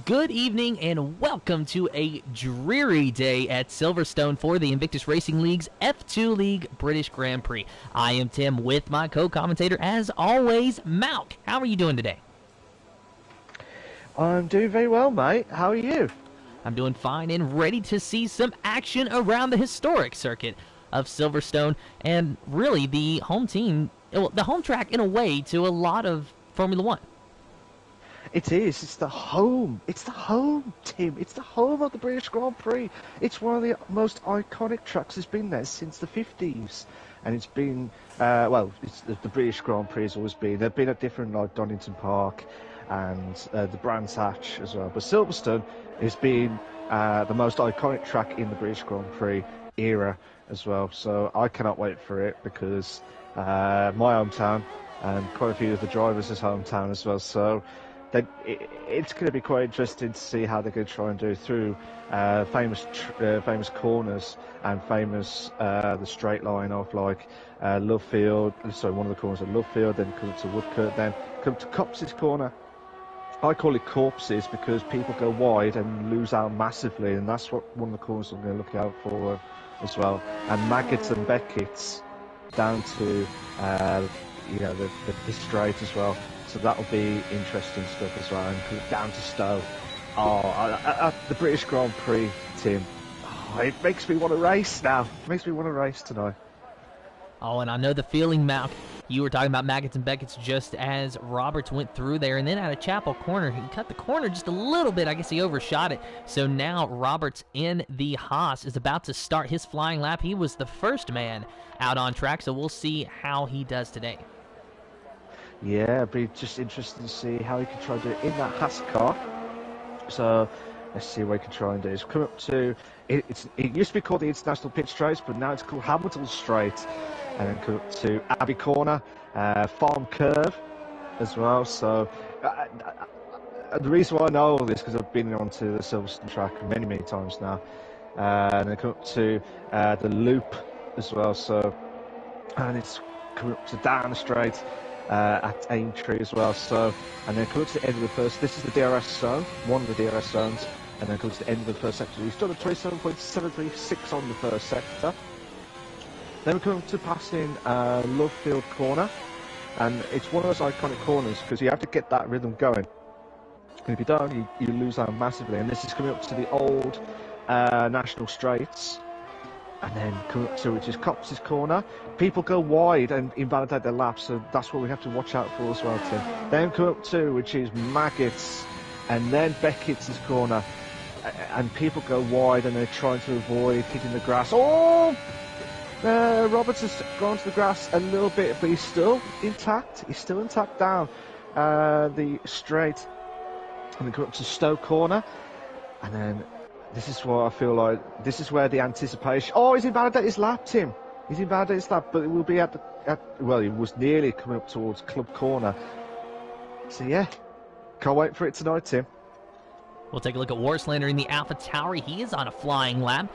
Good evening and welcome to a dreary day at Silverstone for the Invictus Racing League's F2 League British Grand Prix. I am Tim with my co-commentator, as always, Malk. How are you doing today? I'm doing very well, mate. How are you? I'm doing fine and ready to see some action around the historic circuit of Silverstone and really the home team, the home track in a way to a lot of Formula One. It is. It's the home. It's the home, Tim. It's the home of the British Grand Prix. It's one of the most iconic tracks. It's been there since the 50s. And it's been, the British Grand Prix has always been. They've been at different, like Donington Park and the Brands Hatch as well. But Silverstone has been the most iconic track in the British Grand Prix era as well. So I cannot wait for it because my hometown and quite a few of the drivers' hometown as well. So it's going to be quite interesting to see how they're going to try and do through famous corners and famous the straight line of like Lovefield. Sorry, one of the corners of Lovefield, then come to Woodcote, then come to Copses Corner. I call it corpses because people go wide and lose out massively, and that's what one of the corners I'm going to look out for as well. And Maggots and Beckett's down to the straight as well. So that'll be interesting stuff as well. And down to Stowe. The British Grand Prix, Tim. It makes me want to race now. It makes me want to race tonight. Oh, and I know the feeling, Malk. You were talking about Maggots and Beckett's just as Roberts went through there, and then out of Chapel Corner, he cut the corner just a little bit. I guess he overshot it. So now Roberts in the Haas is about to start his flying lap. He was the first man out on track, so we'll see how he does today. Yeah, it'd be just interesting to see how he can try and do it in that Haas car. So let's see what he can try and do. It's come up to it used to be called the International Pit Straight, but now it's called Hamilton Straight, and then come up to Abbey Corner, Farm Curve as well. So the reason why I know all this because I've been onto the Silverstone track many times now, and then come up to the Loop as well. So and it's come up to Down Straight. At Aintree as well, so and then come to the end of the first. This is the DRS zone, one of the DRS zones, and then come to the end of the first sector. He's done a 27.736 on the first sector. Then we come to passing Lovefield Corner, and it's one of those iconic corners because you have to get that rhythm going. And if you don't, you lose out massively. And this is coming up to the old National Straights. And then come up to which is Copses Corner. People go wide and invalidate their laps, so that's what we have to watch out for as well, Tim. Then come up to which is Maggots, and then Beckett's Corner. And people go wide and they're trying to avoid hitting the grass. Oh! Roberts has gone to the grass a little bit, but he's still intact. He's still intact down the straight. And then come up to Stowe Corner. And then this is what I feel like. This is where the anticipation. Oh, he's invalidated his lap, Tim. He's invalidated his lap, but it will be well, he was nearly coming up towards Club Corner. So yeah, can't wait for it tonight, Tim. We'll take a look at Warslander in the Alpha Tauri. He is on a flying lap.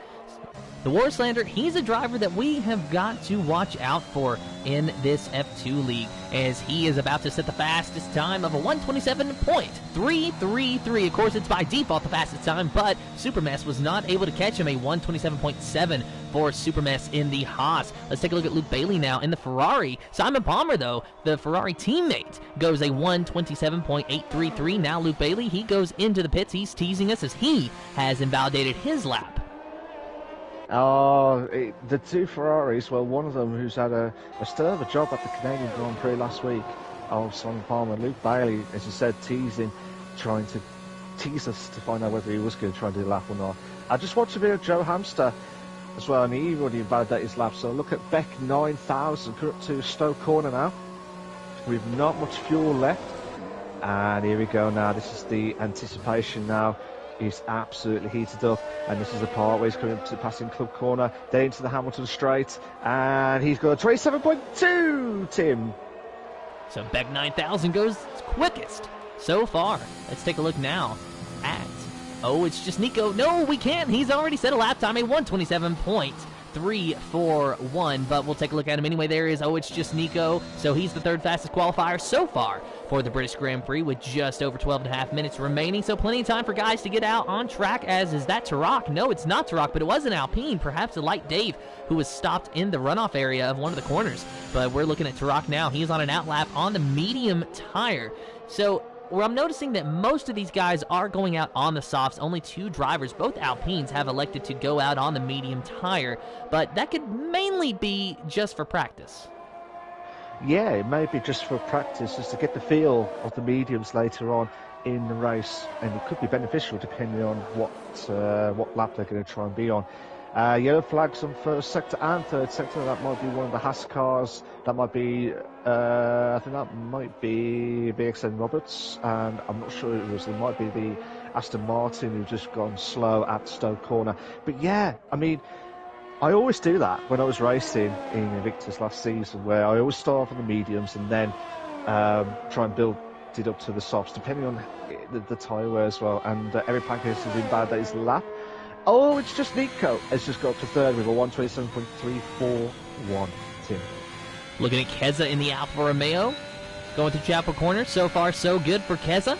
The Warslander, he's a driver that we have got to watch out for in this F2 League, as he is about to set the fastest time of a 127.333. Of course, it's by default the fastest time, but Supermess was not able to catch him. A 127.7 for Supermess in the Haas. Let's take a look at Luke Bailey now in the Ferrari. Simon Palmer, though, the Ferrari teammate, goes a 127.833. Now Luke Bailey, he goes into the pits. He's teasing us as he has invalidated his lap. The two Ferraris, well, one of them who's had a still have a job at the Canadian Grand Prix last week, Simon Palmer. Luke Bailey, as you said, trying to tease us to find out whether he was going to try and do the lap or not. I just watched a video of Joe Hamster as well, and he already invalidated his lap. So look at Beck 9000, come up to Stowe Corner now. We've not much fuel left, and here we go now. This is the anticipation now. He's absolutely heated up, and this is the part where he's coming up to passing Club Corner, then into the Hamilton Straight, and he's got a 27.2, Tim. So Beck 9000 goes quickest so far. Let's take a look now at, it's just Nico. No, we can't. He's already set a lap time, a 127.3. 3-4-1, but we'll take a look at him anyway. There is, it's just Nico. So he's the third fastest qualifier so far for the British Grand Prix with just over 12.5 minutes remaining. So plenty of time for guys to get out on track, as is that Tarak? No, it's not Tarak, but it was an Alpine, perhaps a light Dave, who was stopped in the runoff area of one of the corners. But we're looking at Tarak now. He's on an outlap on the medium tire. So where I'm noticing that most of these guys are going out on the softs. Only 2 drivers, both Alpines, have elected to go out on the medium tire, but that could mainly be just for practice. Yeah, it may be just for practice, just to get the feel of the mediums later on in the race, and it could be beneficial depending on what lap they're going to try and be on. Yellow flags on first sector and third sector. That might be one of the Haas cars. That might be, I think that might be BXN Roberts, and I'm not sure it was. It might be the Aston Martin who just gone slow at Stoke Corner. But yeah, I mean, I always do that when I was racing in Invictus last season, where I always start off on the mediums and then try and build it up to the softs, depending on the tyre wear as well. And Eric Pankis has been bad at his lap. Oh, it's just Nico has just got up to third with a 1:27.341. Tim. Looking at Keza in the Alfa Romeo, going to Chapel Corner. So far, so good for Keza.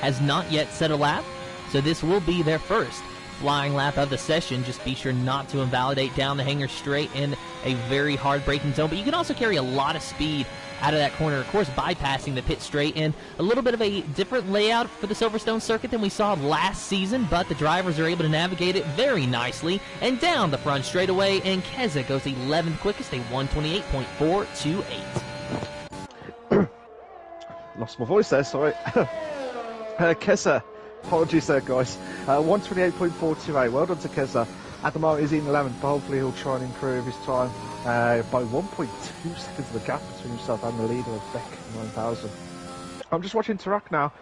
Has not yet set a lap, so this will be their first flying lap of the session. Just be sure not to invalidate down the hanger straight in a very hard braking zone, but you can also carry a lot of speed out of that corner, of course, bypassing the pit straight, and a little bit of a different layout for the Silverstone circuit than we saw last season, but the drivers are able to navigate it very nicely, and down the front straightaway, and Keza goes 11th quickest, a 1:28.428. Lost my voice there, sorry. Keza, apologies there, guys. 1:28.428. Well done to Keza. At the moment, he's in 11th, but hopefully he'll try and improve his time by 1.2 seconds of the gap between himself and the leader of Beck 9000. I'm just watching Tarak now.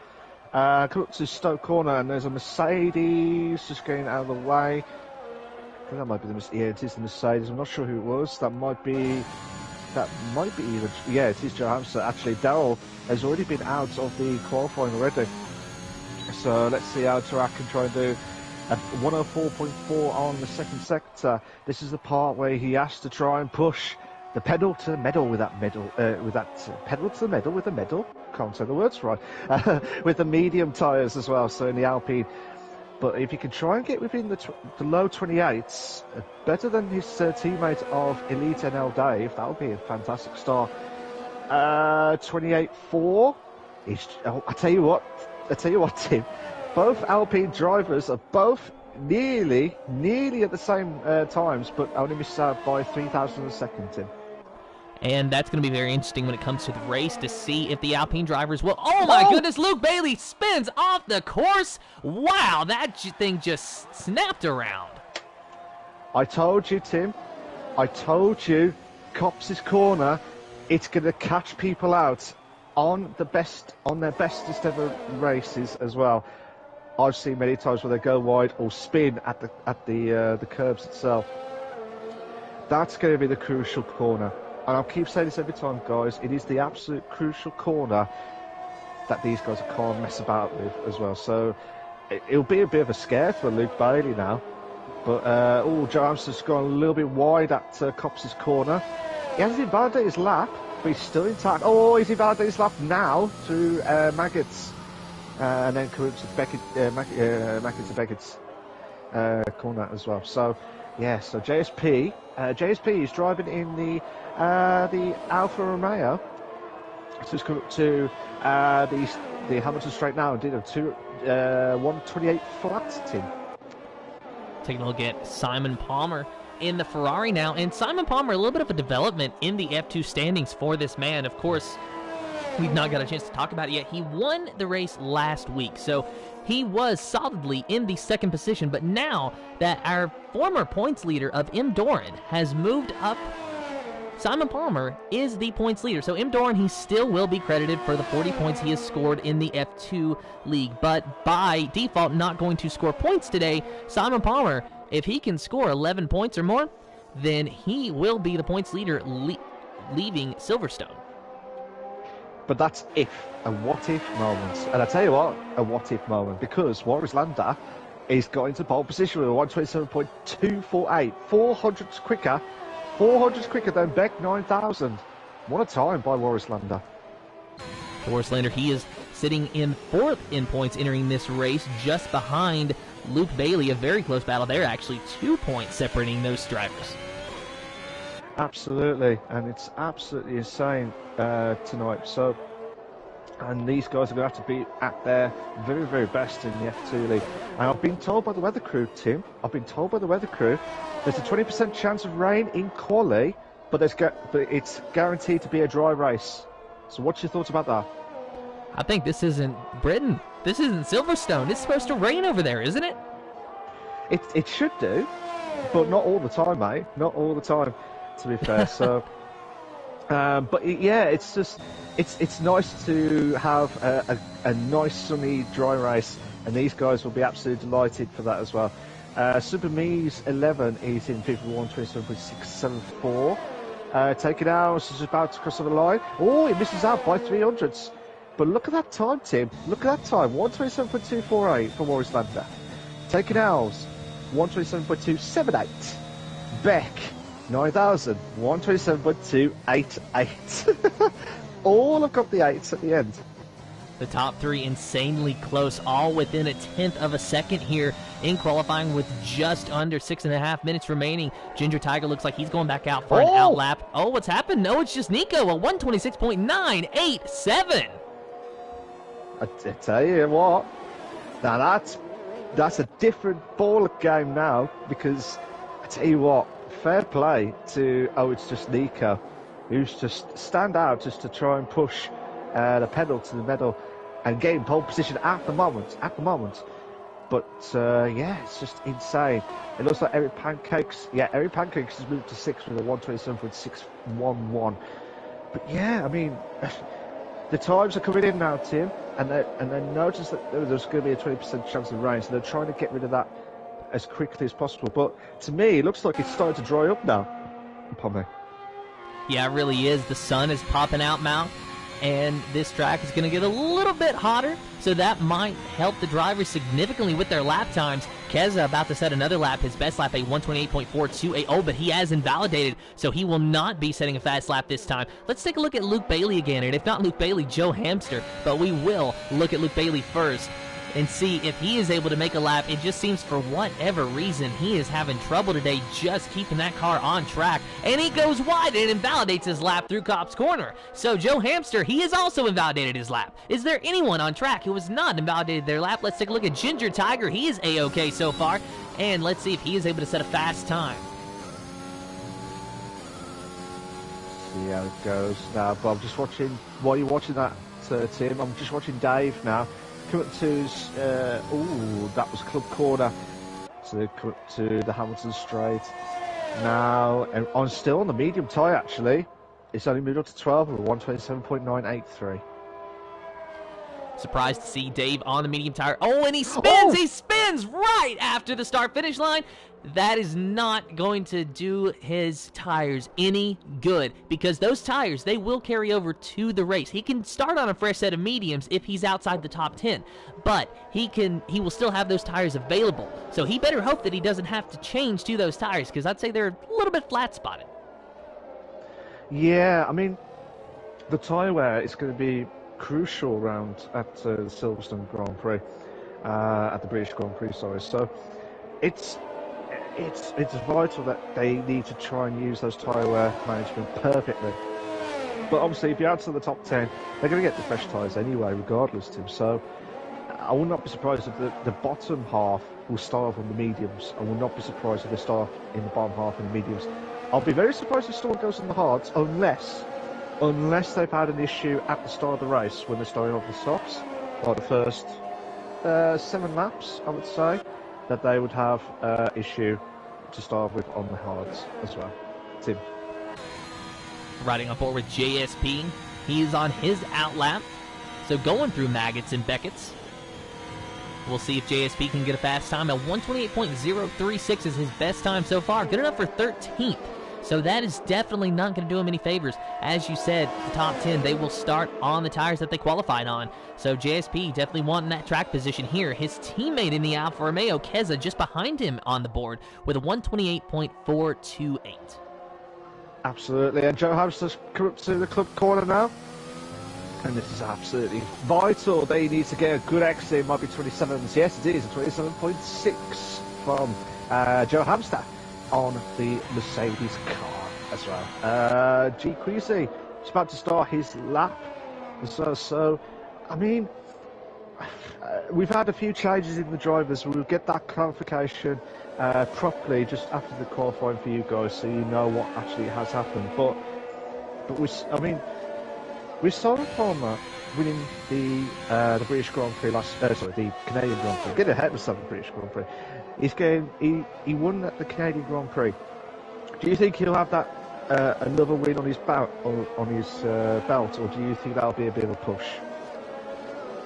Come up to Stoke Corner, and there's a Mercedes just getting out of the way. I think that might be it is the Mercedes. I'm not sure who it was. That might be either. Yeah, it is Johansson. Actually, Daryl has already been out of the qualifying already. So let's see how Tarak can try and do. 104.4 on the second sector. This is the part where he has to try and push the pedal to the metal with that pedal to the metal with the medal. Can't say the words right. With the medium tyres as well. So in the Alpine, but if he can try and get within the low 28s, better than his teammate of Elite NL Dave, that would be a fantastic start. 28.4. I tell you what, Tim. Both Alpine drivers are both nearly at the same times, but only missed out by 3,000 of a second, Tim. And that's going to be very interesting when it comes to the race to see if the Alpine drivers will... Oh my goodness, Luke Bailey spins off the course. Wow, that thing just snapped around. I told you, Tim. I told you, Cops' Corner, it's going to catch people out on their bestest ever races as well. I've seen many times where they go wide or spin at the curbs itself. That's going to be the crucial corner. And I'll keep saying this every time, guys. It is the absolute crucial corner that these guys can't mess about with as well. So it'll be a bit of a scare for Luke Bailey now. But, Johanson's gone a little bit wide at Cops' Corner. He hasn't invalidated his lap, but he's still intact. Oh, he's invalidated his lap now to Maggots. And then comes to Maggots to Beckett's corner as well. So, yeah, so JSP is driving in the Alfa Romeo. So he's come up to the Hamilton straight now and did a 1:28 flat, Tim. Taking a look at Simon Palmer in the Ferrari now, and Simon Palmer, a little bit of a development in the F2 standings for this man. Of course, we've not got a chance to talk about it yet. He won the race last week, so he was solidly in the second position, but now that our former points leader of M. Doran has moved up, Simon Palmer is the points leader. So M. Doran, he still will be credited for the 40 points he has scored in the F2 League, but by default not going to score points today. Simon Palmer, if he can score 11 points or more, then he will be the points leader leaving Silverstone. But that's if, a what-if moment. And I tell you what, a what-if moment, because Waris Landa He's got into pole position with a 127.248. 400s quicker. 400s quicker than Beck 9000. What a time by Warislander. Warislander, he is sitting in 4th in points entering this race, just behind Luke Bailey. A very close battle there, actually 2 points separating those drivers. Absolutely, and it's absolutely insane tonight. So, and these guys are going to have to be at their very, very best in the F2 League. And I've been told by the weather crew, Tim, I've been told by the weather crew, there's a 20% chance of rain in quali, but it's guaranteed to be a dry race. So what's your thoughts about that? I think this isn't Britain. This isn't Silverstone. It's supposed to rain over there, isn't it? It should do, but not all the time, mate. Not all the time, to be fair. So, but yeah, it's just it's nice to have a nice sunny dry race, and these guys will be absolutely delighted for that as well. Super Me's 11 is in people 127.674. Taking out, is about to cross over the line. Oh, he misses out by 300ths. But look at that time, Tim. Look at that time. 127.248 for Warislander. Taking L's, 127.278. Beck, 9000, 127.288. All have got the 8s at the end. The top 3 insanely close, all within a 1/10 of a second here in qualifying with just under 6.5 minutes remaining. Ginger Tiger looks like he's going back out for an outlap. Oh, what's happened? No, it's just Nico, a 126.987. I tell you what, now that's a different ball game now, because I tell you what, fair play to it's just Nico, who's just stand out just to try and push the pedal to the metal and get in pole position at the moment. But yeah, it's just insane. It looks like Eric Pancakes has moved to 6th with a 127.611. But yeah, I mean, the times are coming in now, Tim, and they notice that there's going to be a 20% chance of rain, so they're trying to get rid of that as quickly as possible. But to me, it looks like it's starting to dry up now upon me. Yeah, it really is. The sun is popping out, Mal, and this track is going to get a little bit hotter, so that might help the drivers significantly with their lap times. Keza about to set another lap, his best lap, a 128.428. Oh, but he has invalidated, so he will not be setting a fast lap this time. Let's take a look at Luke Bailey again, and if not Luke Bailey, Joe Hamster, but we will look at Luke Bailey first and see if he is able to make a lap. It just seems for whatever reason he is having trouble today just keeping that car on track, and he goes wide and invalidates his lap through Cops Corner. So Joe Hamster, he has also invalidated his lap. Is there anyone on track who has not invalidated their lap? Let's take a look at Ginger Tiger. He is A-OK so far, and let's see if he is able to set a fast time. See how it goes now. But I'm just watching, while you're watching that, Tim, I'm just watching Dave now. Come up to, that was Club Corner. So they come up to the Hamilton Straight. Now, and still on the medium tyre actually. It's only moved up to 12 with a 127.983. Surprised to see Dave on the medium tire. Oh, and he spins! He spins right after the start-finish line. That is not going to do his tires any good, because those tires, they will carry over to the race. He can start on a fresh set of mediums if he's outside the top 10, but he will still have those tires available. So he better hope that he doesn't have to change to those tires, because I'd say they're a little bit flat-spotted. Yeah, I mean, the tyre wear is going to be crucial round at the Silverstone Grand Prix, at the British Grand Prix, sorry. So it's vital that they need to try and use those tyre wear management perfectly. But obviously, if you're outside the top 10, they're going to get the fresh tyres anyway, regardless, Tim. So I will not be surprised if the bottom half will start off on the mediums. I will not be surprised if they start in the bottom half in the mediums. I'll be very surprised if someone goes on the hards, unless they've had an issue at the start of the race when they're starting off the softs, or the first 7 laps, I would say, that they would have issue to start with on the hards as well. Tim. Riding on board with JSP, he is on his outlap, so going through Maggots and Beckett's. We'll see if JSP can get a fast time. A 128.036 is his best time so far, good enough for 13th. So that is definitely not going to do him any favors. As you said, the top 10, they will start on the tires that they qualified on. So JSP definitely wanting that track position here. His teammate in the Alfa Romeo, Keza, just behind him on the board with a 128.428. Absolutely, and Joe Hamster's come up to the club corner now. And this is absolutely vital. They need to get a good exit. It might be 27s. Yes, it is. A 27.6 from Joe Hamster on the Mercedes car as well. G. Queasy is about to start his lap. So I mean, we've had a few changes in the drivers. We'll get that clarification properly just after the qualifying for you guys, so you know what actually has happened. But with Simon Palmer winning the British Grand Prix the Canadian Grand Prix. Get ahead of the British Grand Prix. He won the Canadian Grand Prix. Do you think he'll have that another win on his belt, or do you think that'll be a bit of a push?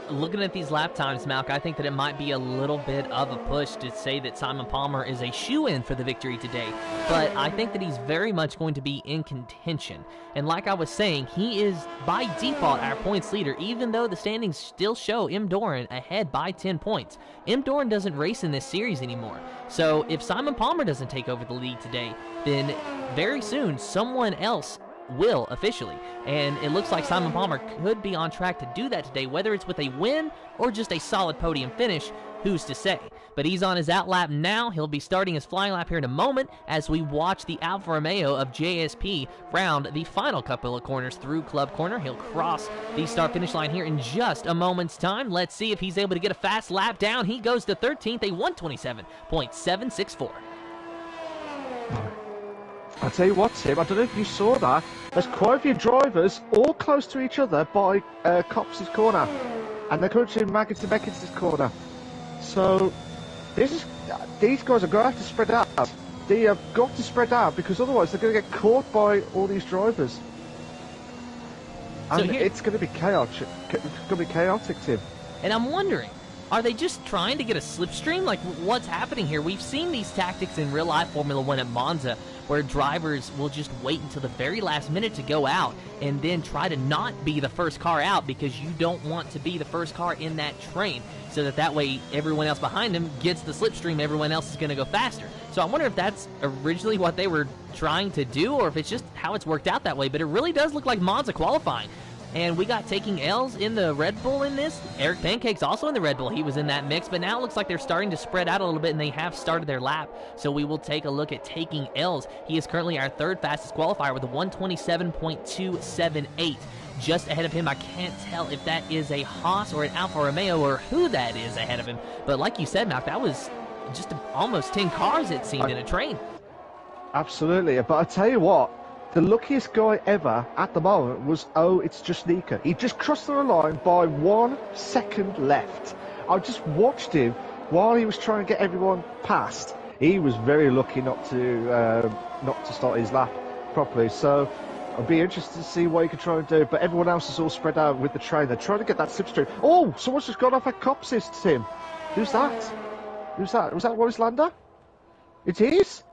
Looking at these lap times, Malk, I think that it might be a little bit of a push to say that Simon Palmer is a shoo-in for the victory today. But I think that he's very much going to be in contention. And like I was saying, he is by default our points leader, even though the standings still show M. Doran ahead by 10 points. M. Doran doesn't race in this series anymore. So if Simon Palmer doesn't take over the lead today, then very soon someone else will officially, and it looks like Simon Palmer could be on track to do that today, whether it's with a win or just a solid podium finish, who's to say. But he's on his out lap now. He'll be starting his flying lap here in a moment as we watch the Alfa Romeo of JSP round the final couple of corners through Club Corner. He'll cross the start finish line here in just a moment's time. Let's see if he's able to get a fast lap down. He goes to 13th, a 127.764. I'll tell you what, Tim, I don't know if you saw that. There's quite a few drivers all close to each other by Cops' corner. And they're currently making to Beckins's corner. So, these guys are going to have to spread out. They have got to spread out because otherwise they're going to get caught by all these drivers. And so it's going to be chaotic. It's going to be chaotic, Tim. And I'm wondering, are they just trying to get a slipstream? Like, what's happening here? We've seen these tactics in real-life Formula 1 at Monza, where drivers will just wait until the very last minute to go out and then try to not be the first car out because you don't want to be the first car in that train, so that way everyone else behind them gets the slipstream, everyone else is going to go faster. So I wonder if that's originally what they were trying to do or if it's just how it's worked out that way, but it really does look like Monza qualifying. And we got taking L's in the Red Bull in this. Eric Pancake's also in the Red Bull. He was in that mix, but now it looks like they're starting to spread out a little bit, and they have started their lap. So we will take a look at taking L's. He is currently our third fastest qualifier with a 127.278. Just ahead of him, I can't tell if that is a Haas or an Alfa Romeo or who that is ahead of him. But like you said, Malk, that was just almost 10 cars, it seemed, in a train. Absolutely, but I tell you what, the luckiest guy ever at the moment was, it's just Nico. He just crossed the line by 1 second left. I just watched him while he was trying to get everyone past. He was very lucky not to start his lap properly. So I'll be interested to see what he can try and do. But everyone else is all spread out with the train. They're trying to get that slipstream. Oh, someone's just gone off at Copsis, Tim. Who's that? Who's that? Was that Warris Lander? It is.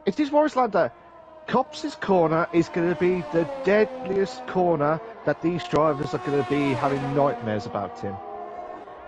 It is Warris Lander. Cops' corner is going to be the deadliest corner that these drivers are going to be having nightmares about, Tim.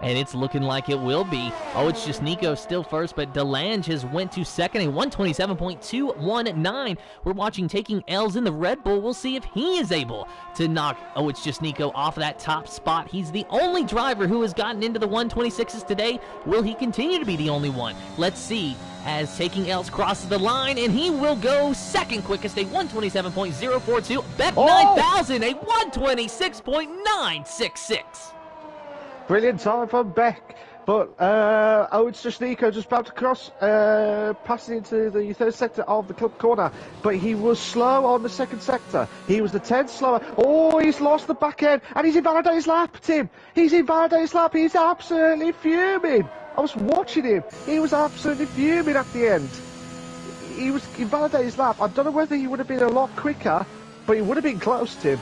And it's looking like it will be. Oh, it's just Nico still first, but Delange has went to second, a 127.219. We're watching taking L's in the Red Bull. We'll see if he is able to knock, it's just Nico off that top spot. He's the only driver who has gotten into the 126s today. Will he continue to be the only one? Let's see. As taking L's crosses the line, and he will go second quickest, a 127.042. Beck 9000, a 126.966. Brilliant time from Beck. But, it's just Nico just about to cross, passing into the third sector of the club corner. But he was slow on the second sector. He was the 10th slower. Oh, he's lost the back end, and he's invalidated his lap, Tim. He's invalidated his lap. He's absolutely fuming. I was watching him. He was absolutely fuming at the end. He was invalidated his lap. I don't know whether he would have been a lot quicker, but he would have been close, Tim.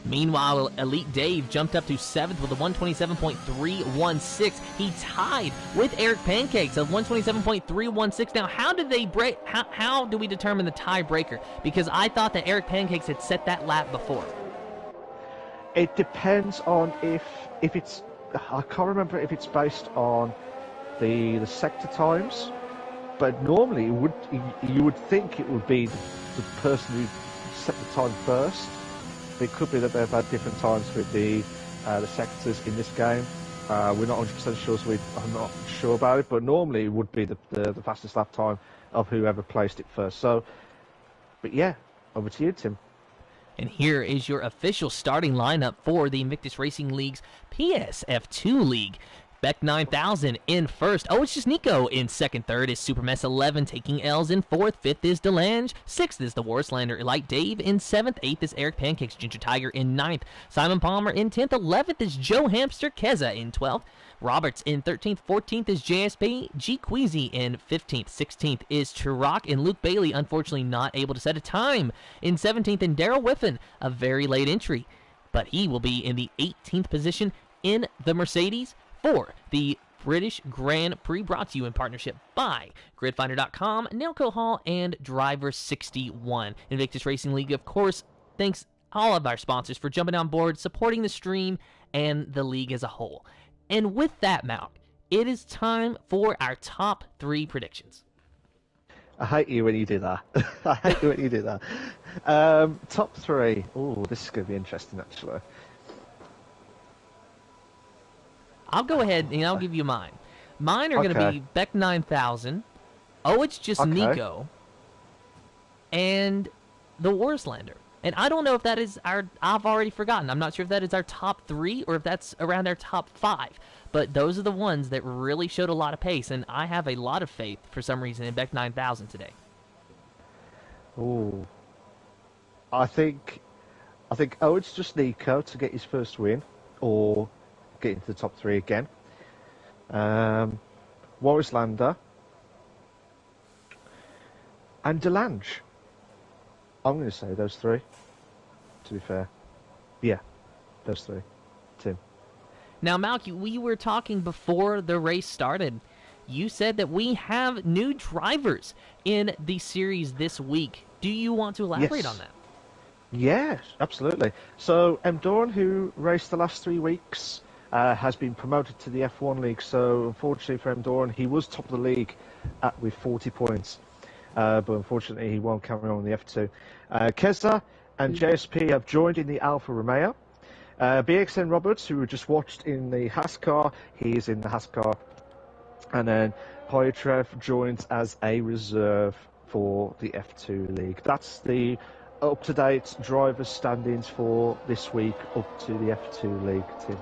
Meanwhile, Elite Dave jumped up to 7th with a 127.316. He tied with Eric Pancakes of 127.316. Now, how did they break? How do we determine the tiebreaker? Because I thought that Eric Pancakes had set that lap before. It depends on if it's. I can't remember if it's based on the sector times, but normally you would think it would be the person who set the time first. It could be that they've had different times with the sectors in this game. We're not 100% sure, so I'm not sure about it. But normally it would be the fastest lap time of whoever placed it first. So, but yeah, over to you, Tim. And here is your official starting lineup for the Invictus Racing League's PS F2 League. Beck 9000 in first. Oh, it's just Nico in second. Third is Supermess 11 taking L's in fourth. Fifth is Delange. Sixth is the Warslander Elite Dave in seventh. Eighth is Eric Pancakes Ginger Tiger in ninth. Simon Palmer in 10th. 11th is Joe Hamster Keza in 12th. Roberts in 13th. 14th is JSP G Queasy in 15th. 16th is Chirac, and Luke Bailey unfortunately not able to set a time in 17th. And Daryl Whiffen, a very late entry, but he will be in the 18th position in the Mercedes for the British Grand Prix, brought to you in partnership by GridFinder.com, Nailco Hall, and Driver61. Invictus Racing League, of course, thanks all of our sponsors for jumping on board, supporting the stream, and the league as a whole. And with that, Malk, it is time for our top 3 predictions. I hate you when you do that. I hate you when you do that. Top 3. Oh, this is going to be interesting, actually. I'll go ahead and I'll give you mine. Mine are going to be Beck 9000. Oh, it's just Nico. And the Warslander. And I don't know if that is our... I've already forgotten. I'm not sure if that is our top 3 or if that's around our top 5. But those are the ones that really showed a lot of pace. And I have a lot of faith, for some reason, in Beck 9000 today. Oh. I think it's just Nico to get his first win. Or get into the top 3 again. Warslander. And Delange. I'm going to say those 3, to be fair. Yeah, those 3. Tim. Now, Malky, we were talking before the race started. You said that we have new drivers in the series this week. Do you want to elaborate on that? Yes, absolutely. So, Doran, who raced the last 3 weeks, has been promoted to the F1 League. So, unfortunately for Doran, he was top of the league with 40 points. But unfortunately, he won't carry on in the F2. Keza and JSP have joined in the Alfa Romeo. BXN Roberts, who we just watched in the Haas car, he is in the Haas car. And then Poitrev joins as a reserve for the F2 League. That's the up-to-date drivers' standings for this week up to the F2 League, Tim.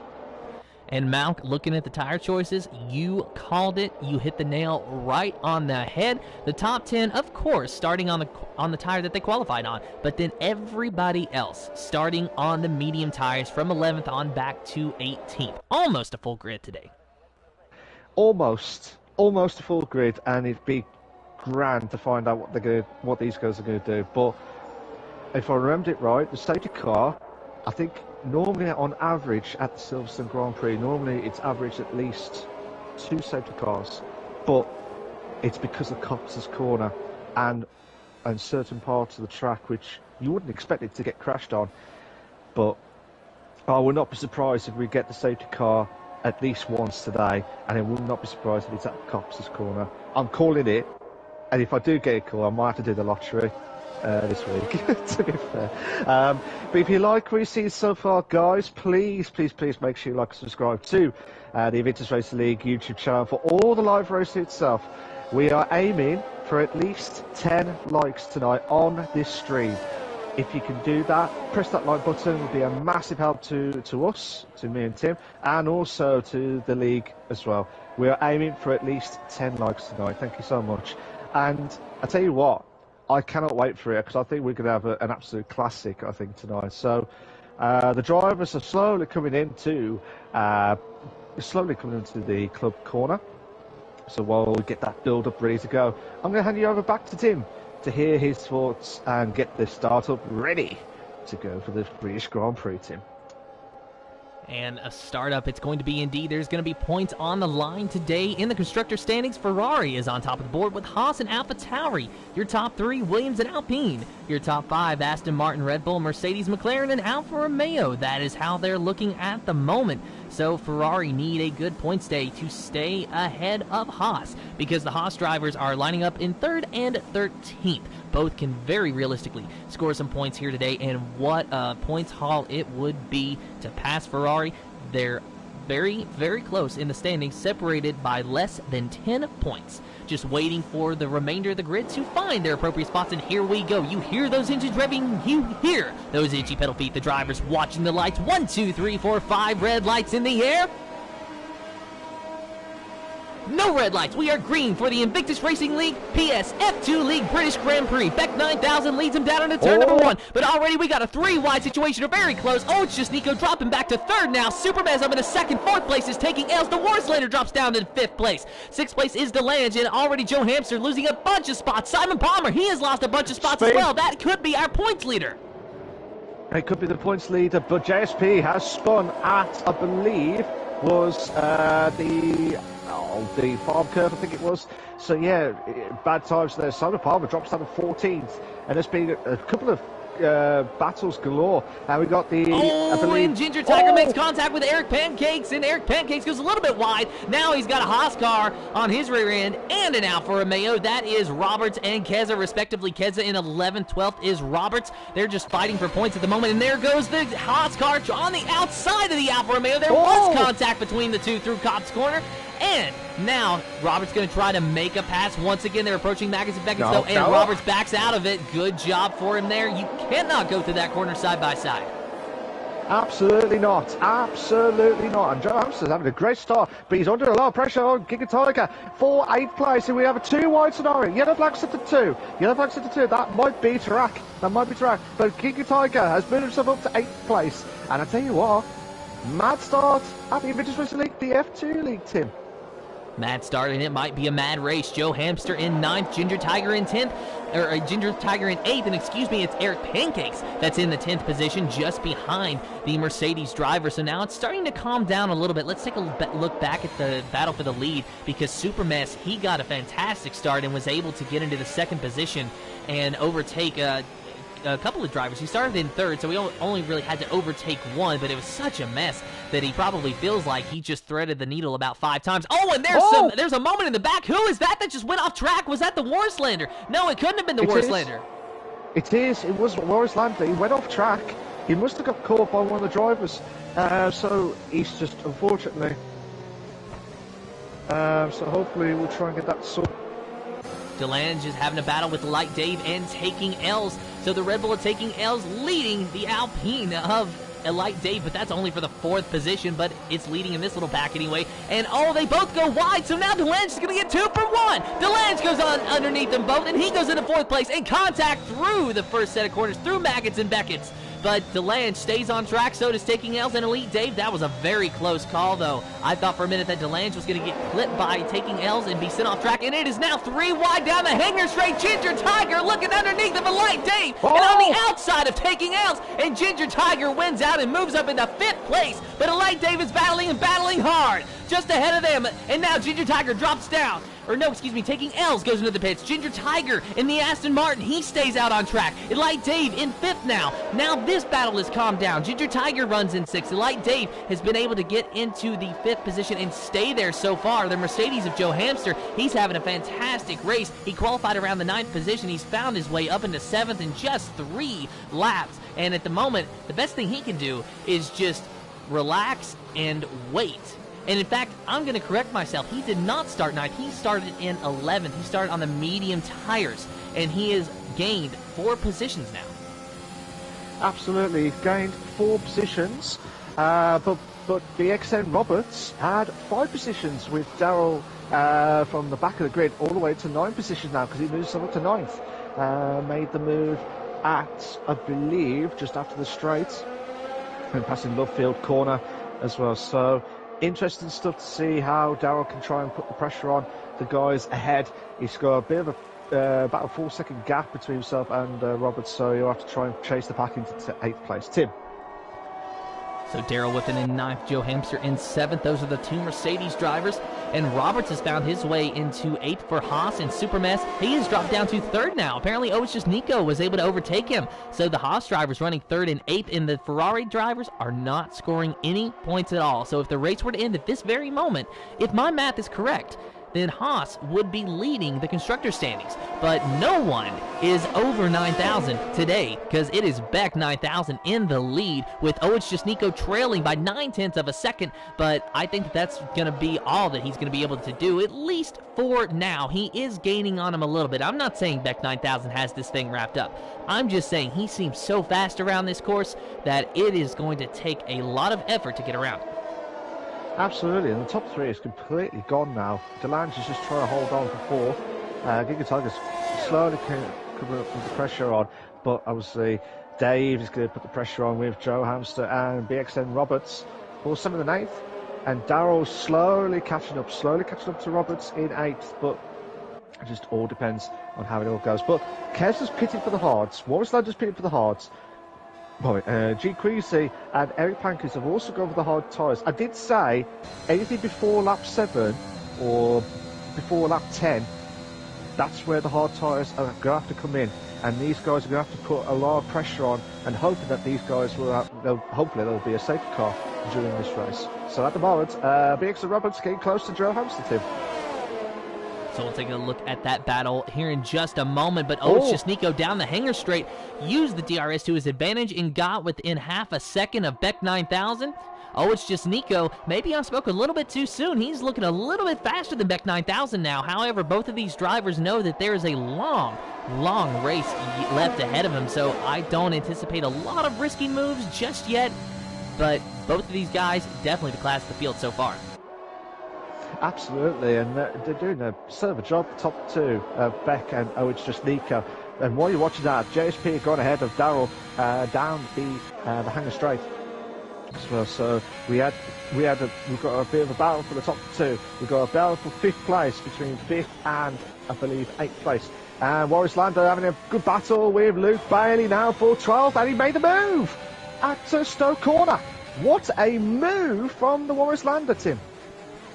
And Malk, looking at the tire choices, you called it. You hit the nail right on the head. The top 10, of course, starting on the tire that they qualified on, but then everybody else starting on the medium tires from 11th on back to 18th. Almost a full grid today. Almost a full grid, and it'd be grand to find out what these guys are going to do. But if I remembered it right, the safety car, I think normally on average at the Silverstone Grand Prix, normally it's averaged at least 2 safety cars, but it's because of Copse's corner and certain parts of the track which you wouldn't expect it to get crashed on. But I would not be surprised if we get the safety car at least once today, and I would not be surprised if it's at Copse's corner. I'm calling it, and if I do get a call, I might have to do the lottery this week, to be fair. But if you like what you see so far, guys, please make sure you like and subscribe to the Invictus Racing League YouTube channel for all the live racing itself. We are aiming for at least 10 likes tonight on this stream. If you can do that, press that like button. It will be a massive help to us, to me and Tim, and also to the league as well. We are aiming for at least 10 likes tonight. Thank you so much. And I tell you what, I cannot wait for it, because I think we're going to have an absolute classic, I think, tonight. So the drivers are slowly coming into the club corner. So while we get that build-up ready to go, I'm going to hand you over back to Tim to hear his thoughts and get this startup ready to go for the British Grand Prix, Tim. And a startup it's going to be indeed. There's going to be points on the line today in the constructor standings. Ferrari is on top of the board with Haas and AlphaTauri. Your top 3, Williams and Alpine. Your top 5, Aston Martin, Red Bull, Mercedes, McLaren, and Alfa Romeo. That is how they're looking at the moment. So Ferrari need a good points day to stay ahead of Haas, because the Haas drivers are lining up in 3rd and 13th. Both can very realistically score some points here today, and what a points haul it would be to pass Ferrari. They're very, very close in the standings, separated by less than 10 points. Just waiting for the remainder of the grid to find their appropriate spots, and here we go. You hear those engines revving, you hear those itchy pedal feet, the drivers watching the lights. 1, 2, 3, 4, 5 red lights in the air. No red lights. We are green for the Invictus Racing League PS F2 League British Grand Prix. Beck 9000 leads him down into turn number 1. But already we got a 3-wide situation. Are very close. Oh, it's just Nico dropping back to 3rd now. Superman's up in a 2nd. 4th place is taking L's. The Warslander drops down to 5th place. 6th place is DeLange, and already Joe Hamster losing a bunch of spots. Simon Palmer, he has lost a bunch of spots as well. That could be our points leader. It could be the points leader, but JSP has spun at, I believe, was the farm curve, I think it was. So yeah, bad times there. Simon Palmer drops down to 14th, and there's been a couple of battles galore. We got the and Ginger Tiger makes contact with Eric Pancakes, and Eric Pancakes goes a little bit wide. Now he's got a Haas car on his rear end and an Alfa Romeo. That is Roberts and Keza respectively. Keza in 11th, 12th is Roberts. They're just fighting for points at the moment, and there goes the Haas car on the outside of the Alfa Romeo. There was contact between the two through Cobb's corner. And now Roberts going to try to make a pass. Once again, they're approaching Maggins and Beckett, and Roberts backs out of it. Good job for him there. You cannot go through that corner side by side. Absolutely not. Absolutely not. And Joe Hamster's having a great start, but he's under a lot of pressure on Giga Tiger for 8th place. And we have a 2-wide scenario. Yellow flags at the 2. Yellow flags at the 2. That might be track. That might be track. But Giga Tiger has moved himself up to 8th place. And I tell you what, mad start at the Invictus Racing League, the F2 League, Tim. Mad start, and it might be a mad race. Joe Hamster in 9th, Ginger Tiger in 10th, or Ginger Tiger in 8th, and excuse me, it's Eric Pancakes that's in the 10th position, just behind the Mercedes driver. So now it's starting to calm down a little bit. Let's take a look back at the battle for the lead, because Supermess, he got a fantastic start and was able to get into the 2nd position and overtake a couple of drivers. He started in 3rd, so he only really had to overtake one, but it was such a mess that he probably feels like he just threaded the needle about 5 times. Oh, and there's a moment in the back. Who is that just went off track? Was that the Warslander? No, it couldn't have been the Warslander. It is. It was Warslander. He went off track. He must have got caught by one of the drivers. So he's just, unfortunately. So hopefully we'll try and get that sorted. DeLange is having a battle with Light Dave and taking L's. So the Red Bull are taking L's, leading the Alpine of Light Dave, but that's only for the 4th position, but it's leading in this little pack anyway. And they both go wide, so now DeLange is going to get 2 for 1. DeLange goes on underneath them both, and he goes into 4th place, and contact through the first set of corners, through Maggots and Beckett's. But DeLange stays on track, so does Taking L's and Elite Dave. That was a very close call, though. I thought for a minute that DeLange was going to get clipped by Taking L's and be sent off track, and it is now 3 wide down the hanger straight. Ginger Tiger looking underneath of Elite Dave, and on the outside of Taking L's, and Ginger Tiger wins out and moves up into 5th place. But Elite Dave is battling and battling hard, just ahead of them, and now Ginger Tiger drops down. Or no, excuse me, Taking L's goes into the pits. Ginger Tiger in the Aston Martin, he stays out on track. Elite Dave in 5th now. Now this battle has calmed down. Ginger Tiger runs in 6th. Elite Dave has been able to get into the 5th position and stay there so far. The Mercedes of Joe Hamster, he's having a fantastic race. He qualified around the 9th position. He's found his way up into 7th in just 3 laps. And at the moment, the best thing he can do is just relax and wait. And in fact, I'm going to correct myself. He did not start 9th. He started in 11th. He started on the medium tires, and he has gained 4 positions now. Absolutely, he's gained 4 positions, but BXN Roberts had 5 positions with Daryl from the back of the grid all the way to 9 positions now, because he moved up to 9th. Made the move at, I believe, just after the straight, and passing Lovefield corner as well. So interesting stuff to see how Daryl can try and put the pressure on the guys ahead. He's got a bit of a about a 4-second gap between himself and Roberts, so you'll have to try and chase the pack into 8th place. Tim. So Darrell Whiffen in 9th, Joe Hamster in 7th. Those are the two Mercedes drivers. And Roberts has found his way into 8th for Haas and Supermess. He has dropped down to 3rd now. Apparently, it's just Nico was able to overtake him. So the Haas drivers running 3rd and 8th, and the Ferrari drivers are not scoring any points at all. So if the race were to end at this very moment, if my math is correct, then Haas would be leading the constructor standings. But no one is over 9,000 today, because it is Beck 9,000 in the lead, with It's Just Nico trailing by 9/10 of a second. But I think that's going to be all that he's going to be able to do, at least for now. He is gaining on him a little bit. I'm not saying Beck 9,000 has this thing wrapped up. I'm just saying he seems so fast around this course that it is going to take a lot of effort to get around. Absolutely, and the top 3 is completely gone now. Delange is just trying to hold on for 4th. Giga Tiger's slowly coming up with the pressure on, but obviously Dave is going to put the pressure on with Joe Hamster and BXN Roberts for 7th and 8th, and Darrell slowly catching up to Roberts in 8th, but it just all depends on how it all goes. But Kev's just pitting for the hards. Morris Land just pitting for the hards. G. Creasy and Eric Pankers have also gone for the hard tyres. I did say anything before lap 7 or before lap 10, that's where the hard tyres are going to have to come in, and these guys are going to have to put a lot of pressure on, and hoping that these guys will hopefully there'll be a safety car during this race. So at the moment, BX and Roberts getting close to Joe Hamster, Tim. So we'll take a look at that battle here in just a moment. But It's Just Nico down the hanger straight, used the DRS to his advantage and got within half a second of Beck 9,000. It's Just Nico, maybe I spoke a little bit too soon. He's looking a little bit faster than Beck 9,000 now. However, both of these drivers know that there is a long race left ahead of him, so I don't anticipate a lot of risky moves just yet. But both of these guys, definitely the class of the field so far. Absolutely, and they're doing a sort of a job, top 2, Beck and It's Just Nico. And while you're watching that, JSP have gone ahead of Darrell down the hanger straight as well. So we've got a bit of a battle for the top 2. We've got a battle for 5th place between 5th and I believe 8th place. And Morris Lando having a good battle with Luke Bailey now for 12th, and he made the move at Stoke Corner. What a move from the Morris Lando, Tim.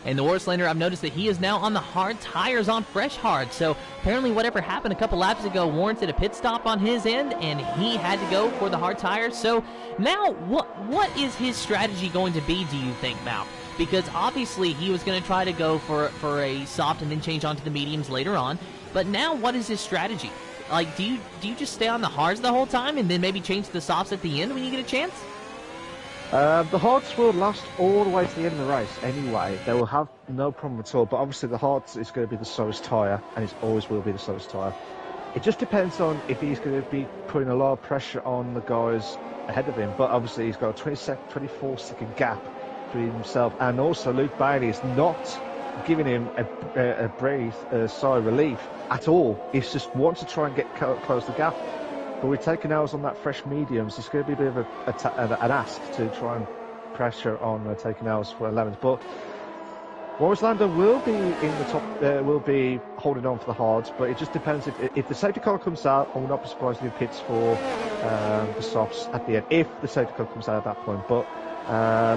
And the Warslander, I've noticed that he is now on the hard tires on fresh hard. So apparently whatever happened a couple laps ago warranted a pit stop on his end, and he had to go for the hard tires. So now what is his strategy going to be, do you think, Mal? Because obviously he was going to try to go for a soft and then change onto the mediums later on. But now what is his strategy? Like, do you just stay on the hards the whole time and then maybe change to the softs at the end when you get a chance? The hards will last all the way to the end of the race anyway. They will have no problem at all, but obviously the hards is going to be the slowest tyre, and it always will be the slowest tyre. It just depends on if he's going to be putting a lot of pressure on the guys ahead of him, but obviously he's got a 24-second gap between himself, and also Luke Bailey is not giving him a sigh of relief at all. He's just wants to try and close the gap. But we're taking hours on that fresh mediums. It's going to be a bit of an ask to try and pressure on taking hours for 11th. But Morris Lando will be in the top, will be holding on for the hards. But it just depends if the safety car comes out. I will not be surprised if he pits for the softs at the end, if the safety car comes out at that point. But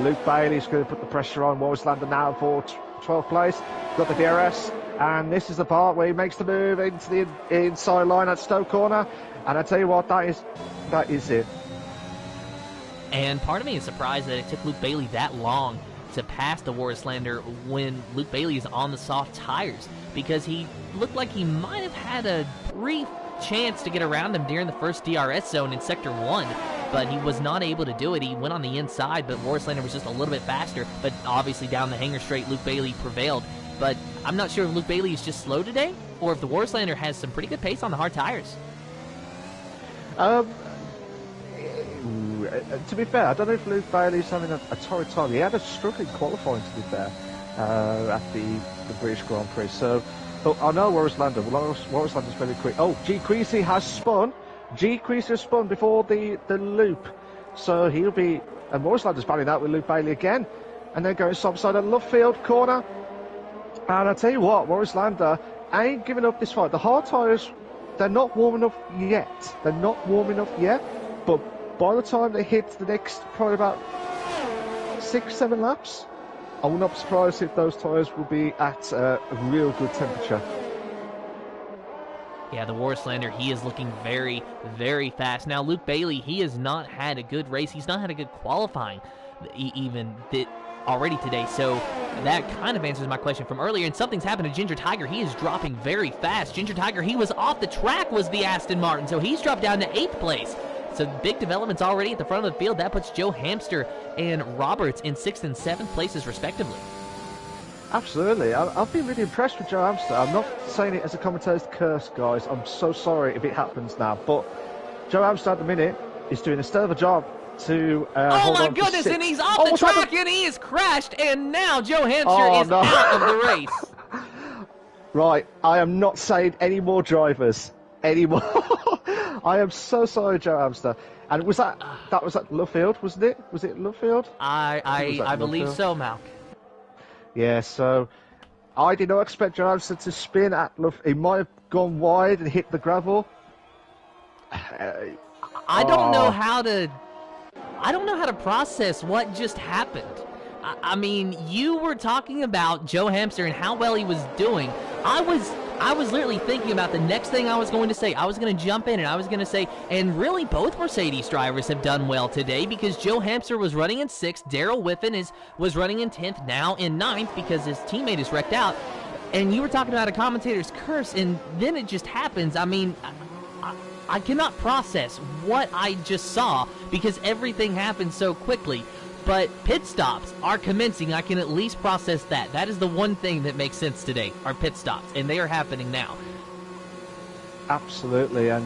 Luke Bailey's going to put the pressure on Morris Lando now for 12th place. Got the DRS. And this is the part where he makes the move into the inside line at Stoke Corner. And I tell you what, that is it. And part of me is surprised that it took Luke Bailey that long to pass the Warslander when Luke Bailey is on the soft tires, because he looked like he might have had a brief chance to get around him during the first DRS zone in Sector 1, but he was not able to do it. He went on the inside, but Warslander was just a little bit faster, but obviously down the hanger straight, Luke Bailey prevailed. But I'm not sure if Luke Bailey is just slow today, or if the Warslander has some pretty good pace on the hard tires. To be fair, I don't know if Luke Bailey's having a torrid time. He had a struggling qualifying, to be fair, at the British Grand Prix. So, I know Morris Lando. Morris Lando's very quick. Oh, G. Creasy has spun. G. Creasy has spun before the loop. So he'll be... And Morris Lando's battling out with Luke Bailey again. And then going side at Lovefield corner. And I tell you what, Morris Lando I ain't giving up this fight. The hard tyres, they're not warm enough yet. They're not warm enough yet. But by the time they hit the next, probably about 6-7 laps, I will not be surprised if those tyres will be at a real good temperature. Yeah, the Warslander, he is looking very, very fast. Now, Luke Bailey, he has not had a good race. He's not had a good qualifying even already today. So that kind of answers my question from earlier. And something's happened to Ginger Tiger. He is dropping very fast. Ginger Tiger, he was off the track, was the Aston Martin. So he's dropped down to 8th place. So big developments already at the front of the field. That puts Joe Hamster and Roberts in 6th and 7th places, respectively. Absolutely. I've been really impressed with Joe Hamster. I'm not saying it as a commentator's curse, guys. I'm so sorry if it happens now. But Joe Hamster at the minute is doing a stellar job to oh my on goodness, to 6th. And he's off the track and he is crashed. And now Joe Hamster is out of the race. Right. I am not saying any more drivers anymore. I am so sorry, Joe Hamster. And was that was at Lovefield, wasn't it? Was it Lovefield? I believe so, Malk. Yeah, so I did not expect Joe Hamster to spin at Love. He might have gone wide and hit the gravel. I don't know how to process what just happened. I mean, you were talking about Joe Hamster and how well he was doing. I was literally thinking about the next thing I was going to say. I was going to jump in and I was going to say, and really both Mercedes drivers have done well today because Joe Hamster was running in 6th, Daryl Whiffen was running in 10th, now in 9th because his teammate is wrecked out. And you were talking about a commentator's curse, and then it just happens. I mean, I cannot process what I just saw because everything happened so quickly. But pit stops are commencing. I can at least process that. That is the one thing that makes sense today, are pit stops, and they are happening now. Absolutely, and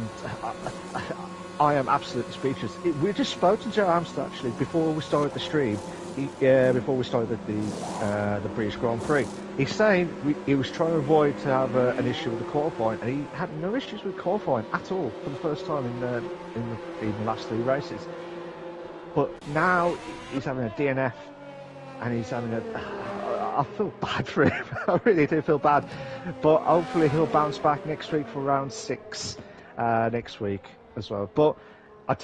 I am absolutely speechless. We just spoke to Joe Hamster, actually, before we started the stream, before we started the British Grand Prix. He's saying he was trying to avoid to have an issue with the qualifying, and he had no issues with qualifying at all for the first time in the last 3 races. But now he's having a DNF, and he's having I feel bad for him. I really do feel bad. But hopefully he'll bounce back next week for round 6 next week as well. But I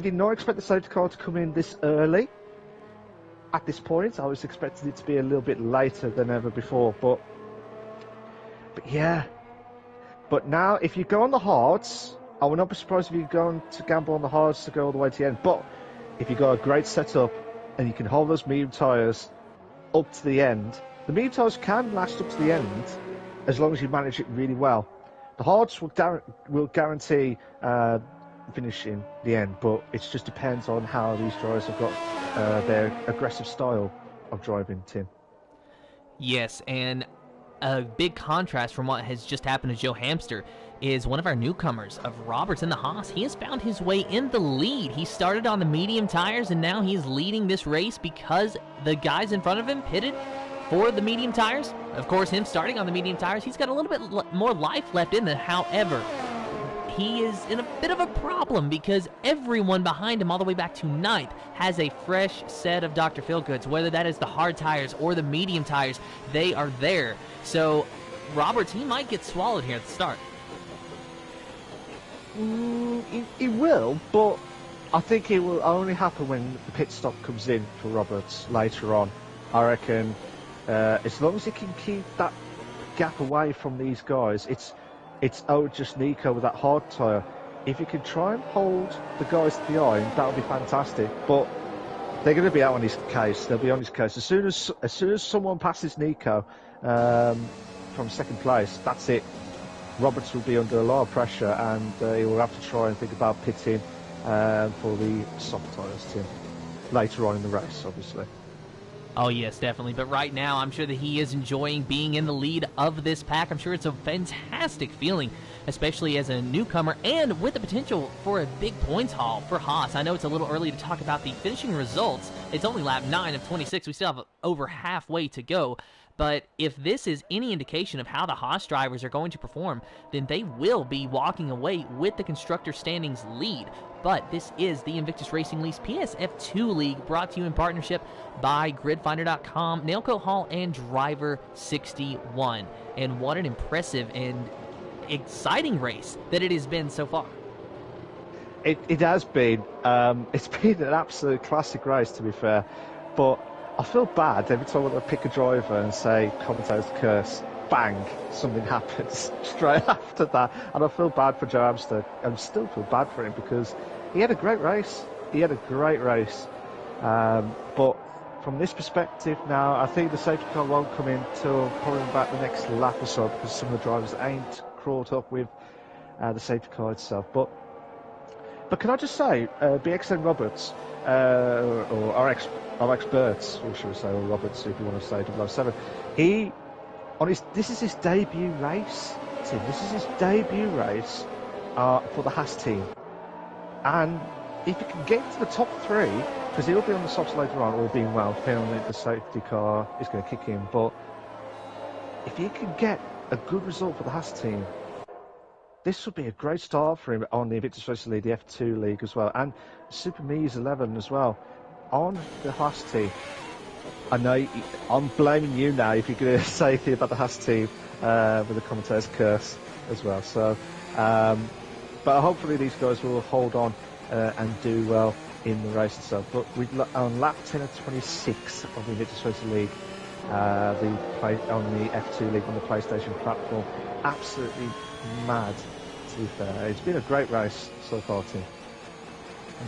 did not expect the safety car to come in this early. At this point, I was expecting it to be a little bit later than ever before. But yeah. But now, if you go on the hards, I would not be surprised if you're going to gamble on the hards to go all the way to the end. But if you've got a great setup and you can hold those medium tyres up to the end, the medium tyres can last up to the end as long as you manage it really well. The hards will guarantee finishing the end, but it just depends on how these drivers have got their aggressive style of driving, Tim. Yes, and a big contrast from what has just happened to Joe Hamster is one of our newcomers of Roberts in the Haas. He has found his way in the lead. He started on the medium tires, and now he's leading this race because the guys in front of him pitted for the medium tires. Of course, him starting on the medium tires, he's got a little bit more life left in them. However, he is in a bit of a problem because everyone behind him all the way back to 9th has a fresh set of Dr. Feelgoods, whether that is the hard tires or the medium tires. They are there. So Roberts, he might get swallowed here at the start. He will, but I think it will only happen when the pit stop comes in for Roberts later on. I reckon as long as he can keep that gap away from these guys, it's just Nico with that hard tyre. If he can try and hold the guys behind, that would be fantastic. But they're going to be out on his case. They'll be on his case as soon as someone passes Nico from 2nd place. That's it. Roberts will be under a lot of pressure, and he will have to try and think about pitting for the soft tyres, Tim. Later on in the race, obviously. Oh, yes, definitely. But right now, I'm sure that he is enjoying being in the lead of this pack. I'm sure it's a fantastic feeling, especially as a newcomer and with the potential for a big points haul for Haas. I know it's a little early to talk about the finishing results. It's only lap 9 of 26. We still have over halfway to go. But if this is any indication of how the Haas drivers are going to perform, then they will be walking away with the constructor standings lead. But this is the Invictus Racing League's PS F2 League, brought to you in partnership by GridFinder.com, Nailco Hall, and Driver61. And what an impressive and exciting race that it has been so far. It has been. It's been an absolute classic race, to be fair. But I feel bad every time I pick a driver and say commentator's curse, bang, something happens straight after that. And I feel bad for Joe Hamster. I still feel bad for him because he had a great race. But from this perspective now, I think the safety car won't come in till probably about the next lap or so, because some of the drivers ain't caught up with the safety car itself. But can I just say, BXN Roberts, or our experts, or should we say, or Roberts, if you want to say 007, this is his debut race, Tim. This is his debut race for the Haas team. And if he can get into the top 3, because he'll be on the softs later on, all being well, depending on the safety car is going to kick in. But if he can get a good result for the Haas team, this would be a great start for him on the Invictus Racing League, the F2 League as well, and Super Me's 11 as well on the Haas team. I know I'm blaming you now if you're going to say anything about the Haas team with the commentator's curse as well. So, but hopefully these guys will hold on and do well in the race itself. But on lap 10 of 26 of the Invictus Racing League, on the F2 League on the PlayStation platform, absolutely mad, to be fair. It's been a great race so far, Tim.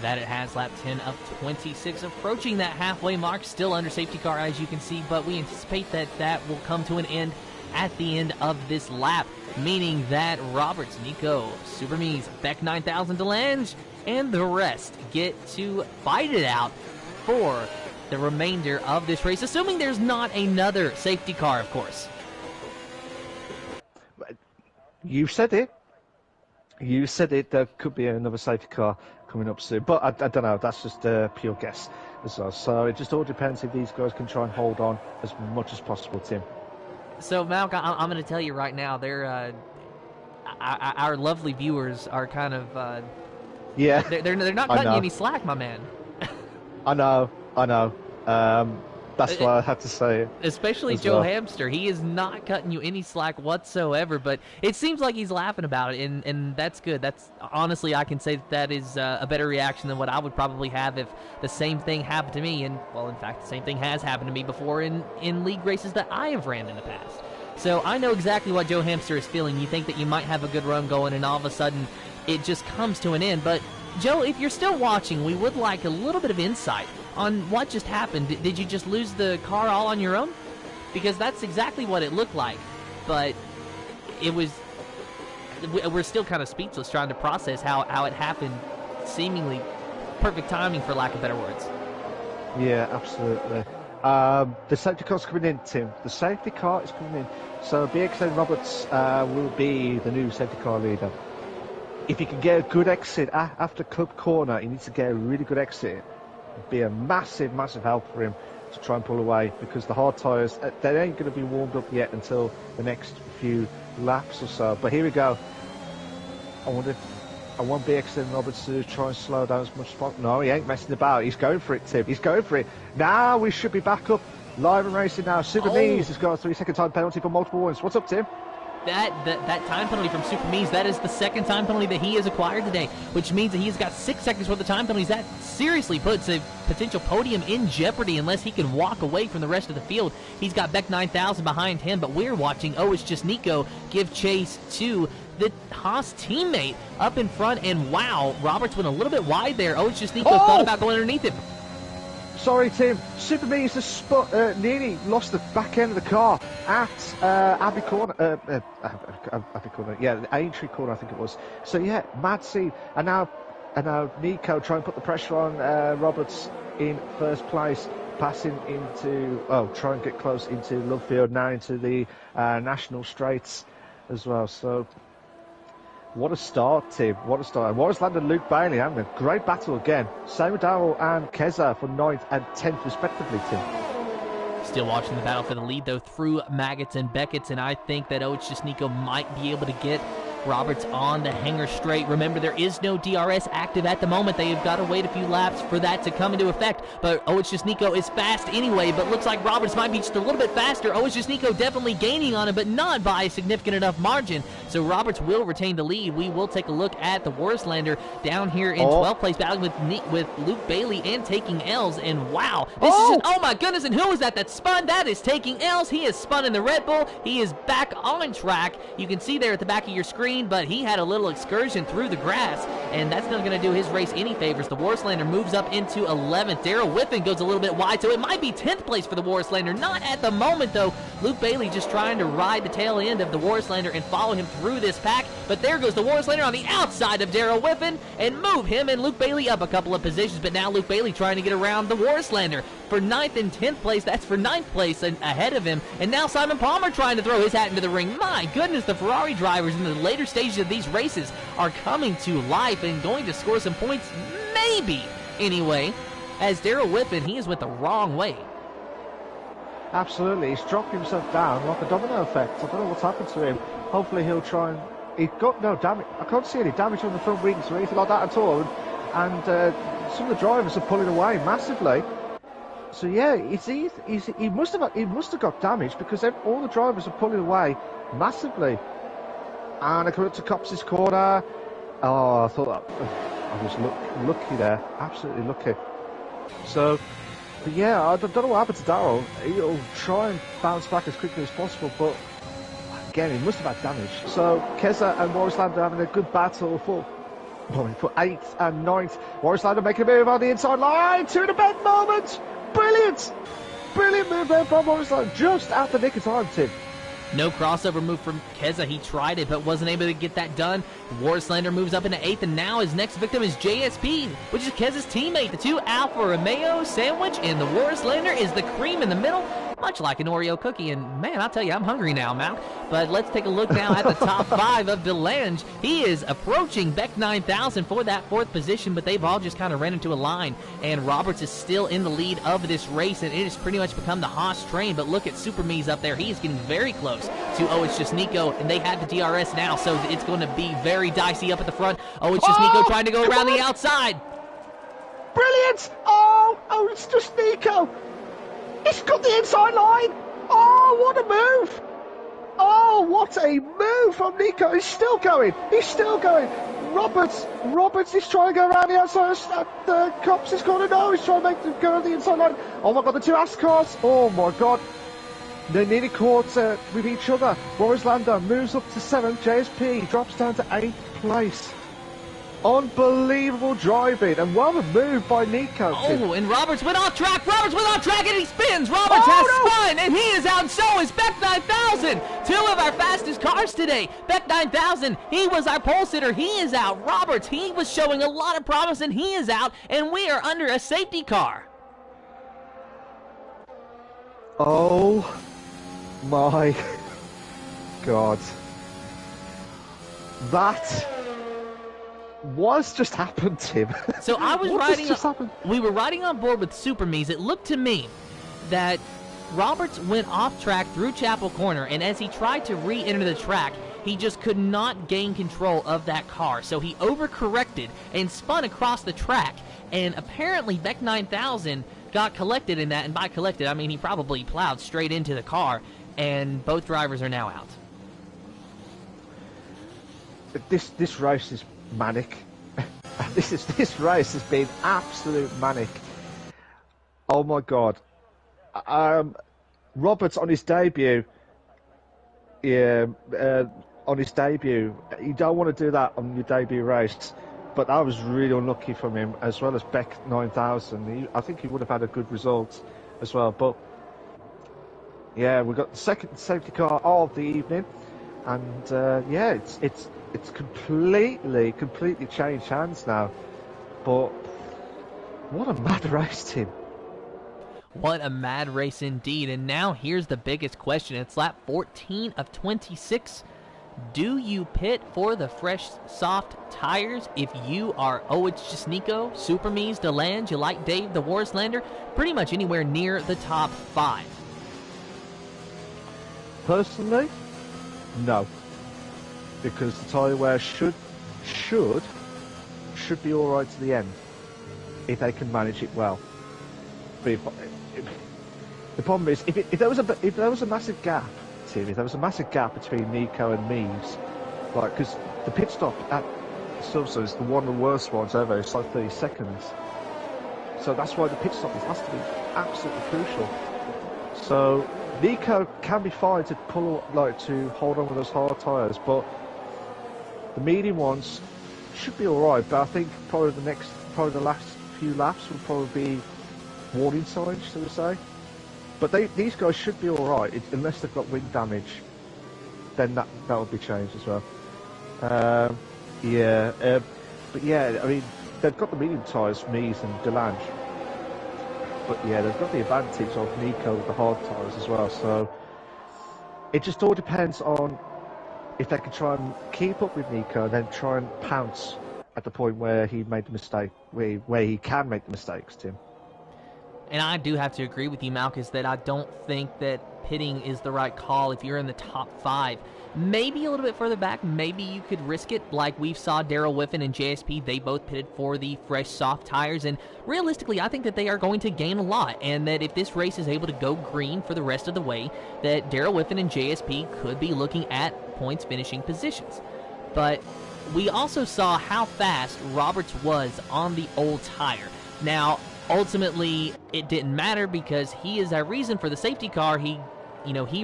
That it has. Lap 10 of 26, approaching that halfway mark, still under safety car as you can see, but we anticipate that will come to an end at the end of this lap, meaning that Roberts, Nico, Super Mies, Beck 9000, Delange, and the rest get to fight it out for the remainder of this race, assuming there's not another safety car, of course. You said it. There could be another safety car coming up soon. But I don't know. That's just a pure guess as well. So it just all depends if these guys can try and hold on as much as possible, Tim. So, Malk, I'm going to tell you right now, our lovely viewers are kind of... yeah. They're not cutting you any slack, my man. I know. That's why I had to say it. Especially Joe Hamster. He is not cutting you any slack whatsoever, but it seems like he's laughing about it, and that's good. That's honestly, I can say that is a better reaction than what I would probably have if the same thing happened to me. And, well, in fact, the same thing has happened to me before in league races that I have ran in the past. So I know exactly what Joe Hamster is feeling. You think that you might have a good run going, and all of a sudden it just comes to an end. But, Joe, if you're still watching, we would like a little bit of insight on what just happened. Did you just lose the car all on your own? Because that's exactly what it looked like. But it was... We're still kind of speechless trying to process how it happened. Seemingly perfect timing, for lack of better words. Yeah, absolutely. The safety car's coming in, Tim. The safety car is coming in. So BXN Roberts will be the new safety car leader. If you can get a good exit after Club Corner, you need to get a really good exit. It'd be a massive, massive help for him to try and pull away, because the hard tyres, they ain't going to be warmed up yet until the next few laps or so. But here we go. I want BXN Roberts to try and slow down as much as possible. No, he ain't messing about. He's going for it, Tim. He's going for it. Now we should be back up live and racing now. Super Mies has got a 3-second time penalty for multiple wins. What's up, Tim? That time penalty from Super Mies, that is the second time penalty that he has acquired today, which means that he's got 6 seconds worth of time penalties. That seriously puts a potential podium in jeopardy unless he can walk away from the rest of the field. He's got Beck 9000 behind him, but we're watching it's just Nico give chase to the Haas teammate up in front, and wow, Roberts went a little bit wide there. It's just Nico thought about going underneath him. Sorry, Tim. Super Mies has nearly lost the back end of the car at Abbey Corner. Abbey Corner, yeah, the Aintree Corner, I think it was. So yeah, mad scene. And now Nico trying to put the pressure on Roberts in first place, passing into try and get close into Lovefield, now into the National Straights as well. So what a start, Tim. What a start. And Warris landed Luke Bailey having a great battle again. Same with Darrell and Keza for 9th and 10th respectively, Tim. Still watching the battle for the lead, though, through Maggots and Beckett's, and I think that Oh It's Just Nico might be able to get Roberts on the hanger straight. Remember, there is no DRS active at the moment. They have got to wait a few laps for that to come into effect. But Oh It's Just Nico is fast anyway, but looks like Roberts might be just a little bit faster. Oh It's Just Nico definitely gaining on him, but not by a significant enough margin. So Roberts will retain the lead. We will take a look at the Worslander down here in 12th place, battling with Luke Bailey and taking L's. And wow, this is just, oh my goodness, and who was that spun? That is taking L's. He is spun in the Red Bull. He is back on track. You can see there at the back of your screen, but he had a little excursion through the grass, and that's not going to do his race any favors. The Worslander moves up into 11th. Daryl Whiffen goes a little bit wide, so it might be 10th place for the Worslander. Not at the moment, though. Luke Bailey just trying to ride the tail end of the Worslander and follow him through this pack, but there goes the Worslander on the outside of Daryl Whiffen and move him and Luke Bailey up a couple of positions, but now Luke Bailey trying to get around the Worslander for 9th and 10th place. That's for 9th place ahead of him, and now Simon Palmer trying to throw his hat into the ring. My goodness, the Ferrari drivers in the later stages of these races are coming to life and going to score some points, maybe, anyway, as Daryl Whiffen, he is went the wrong way. Absolutely, he's dropped himself down like a domino effect. I don't know what's happened to him. Hopefully he'll try and... He got no damage. I can't see any damage on the front wings or anything like that at all. And some of the drivers are pulling away massively. So yeah, he must have got damaged because all the drivers are pulling away massively. And I come up to Cops' corner. Oh, I thought that I was lucky there, absolutely lucky. So, but yeah, I don't know what happened to Darryl. He'll try and bounce back as quickly as possible, but again, he must have had damage. So Keza and Worslander having a good battle for 8th and 9th. Worslander making a move on the inside line to the bend moment. Brilliant move there from Worslander, just at the nick of time, Tim. No crossover move from Keza. He tried it, but wasn't able to get that done. Worslander moves up into 8th, and now his next victim is JSP, which is Keza's teammate. The two Alfa Romeo sandwich, and the Worslander is the cream in the middle, much like an Oreo cookie. And man, I'll tell you, I'm hungry now, Mal. But let's take a look now at the top 5 of DeLange. He is approaching Beck 9000 for that 4th position, but they've all just kind of ran into a line. And Roberts is still in the lead of this race, and it has pretty much become the Haas train. But look at Super Me's up there. He is getting very close to Oh It's Just Nico, and they have the DRS now, so it's going to be very dicey up at the front. Oh It's Just Nico trying to go around the outside. Brilliant! Oh, It's Just Nico. He's got the inside line. Oh, what a move! Oh, what a move from Nico. He's still going. Roberts is trying to go around the outside. The Cops is corner. No, he's trying to make them go on the inside line. Oh my God, the two Ass cars. Oh my God. They're nearly caught with each other. Worslander moves up to 7th. JSP drops down to 8th place. Unbelievable driving and well moved by Nico. Oh, and Roberts went off track. And he spins. Roberts has spun, and he is out. So is Beck 9000. Two of our fastest cars today. Beck 9000, he was our pole sitter. He is out. Roberts, he was showing a lot of promise, and he is out. And we are under a safety car. Oh my God. What's just happened, Tim? So I was we were riding on board with Super Me's. It looked to me that Roberts went off track through Chapel Corner, and as he tried to re-enter the track, he just could not gain control of that car. So he overcorrected and spun across the track, and apparently Beck 9000 got collected in that, and by collected, I mean he probably plowed straight into the car, and both drivers are now out. This race is manic. This race has been absolute manic. Oh my God. Roberts on his debut. Yeah, on his debut. You don't want to do that on your debut race. But that was really unlucky from him, as well as Beck 9000. I think he would have had a good result as well. But yeah, we've got the second safety car of the evening, and yeah, it's completely changed hands now. But what a mad race, Tim. What a mad race indeed. And now here's the biggest question. It's lap 14 of 26. Do you pit for the fresh, soft tires if you are Oh It's Just Nico, Super Me's, DeLange, you like Dave, the Worslander, pretty much anywhere near the top 5? Personally, no. Because the tyre wear should be alright to the end, if they can manage it well. But the problem is, if there was a massive gap, Tim, if there was a massive gap between Nico and Meves, like, because the pit stop at Silverstone is one of the worst ones ever. It's like 30 seconds. So that's why the pit stop has to be absolutely crucial. So Nico can be fine to to hold on with those hard tyres, but the medium ones should be alright. But I think probably the last few laps will probably be warning signs, so to say. But these guys should be alright, unless they've got wing damage. Then that will be changed as well. But yeah, I mean, they've got the medium tyres, Mies and Delange. But yeah, they've got the advantage of Nico with the hard tyres as well. So it just all depends on if they can try and keep up with Nico, and then try and pounce at the point where he made the mistake, where he can make the mistakes, Tim. And I do have to agree with you, Malchus, that I don't think that pitting is the right call if you're in the top 5. Maybe a little bit further back, maybe you could risk it, like we saw Daryl Whiffen and JSP. They both pitted for the fresh, soft tires, and realistically, I think that they are going to gain a lot, and that if this race is able to go green for the rest of the way, that Daryl Whiffen and JSP could be looking at points finishing positions. But we also saw how fast Roberts was on the old tire. Now, ultimately, it didn't matter because he is our reason for the safety car. He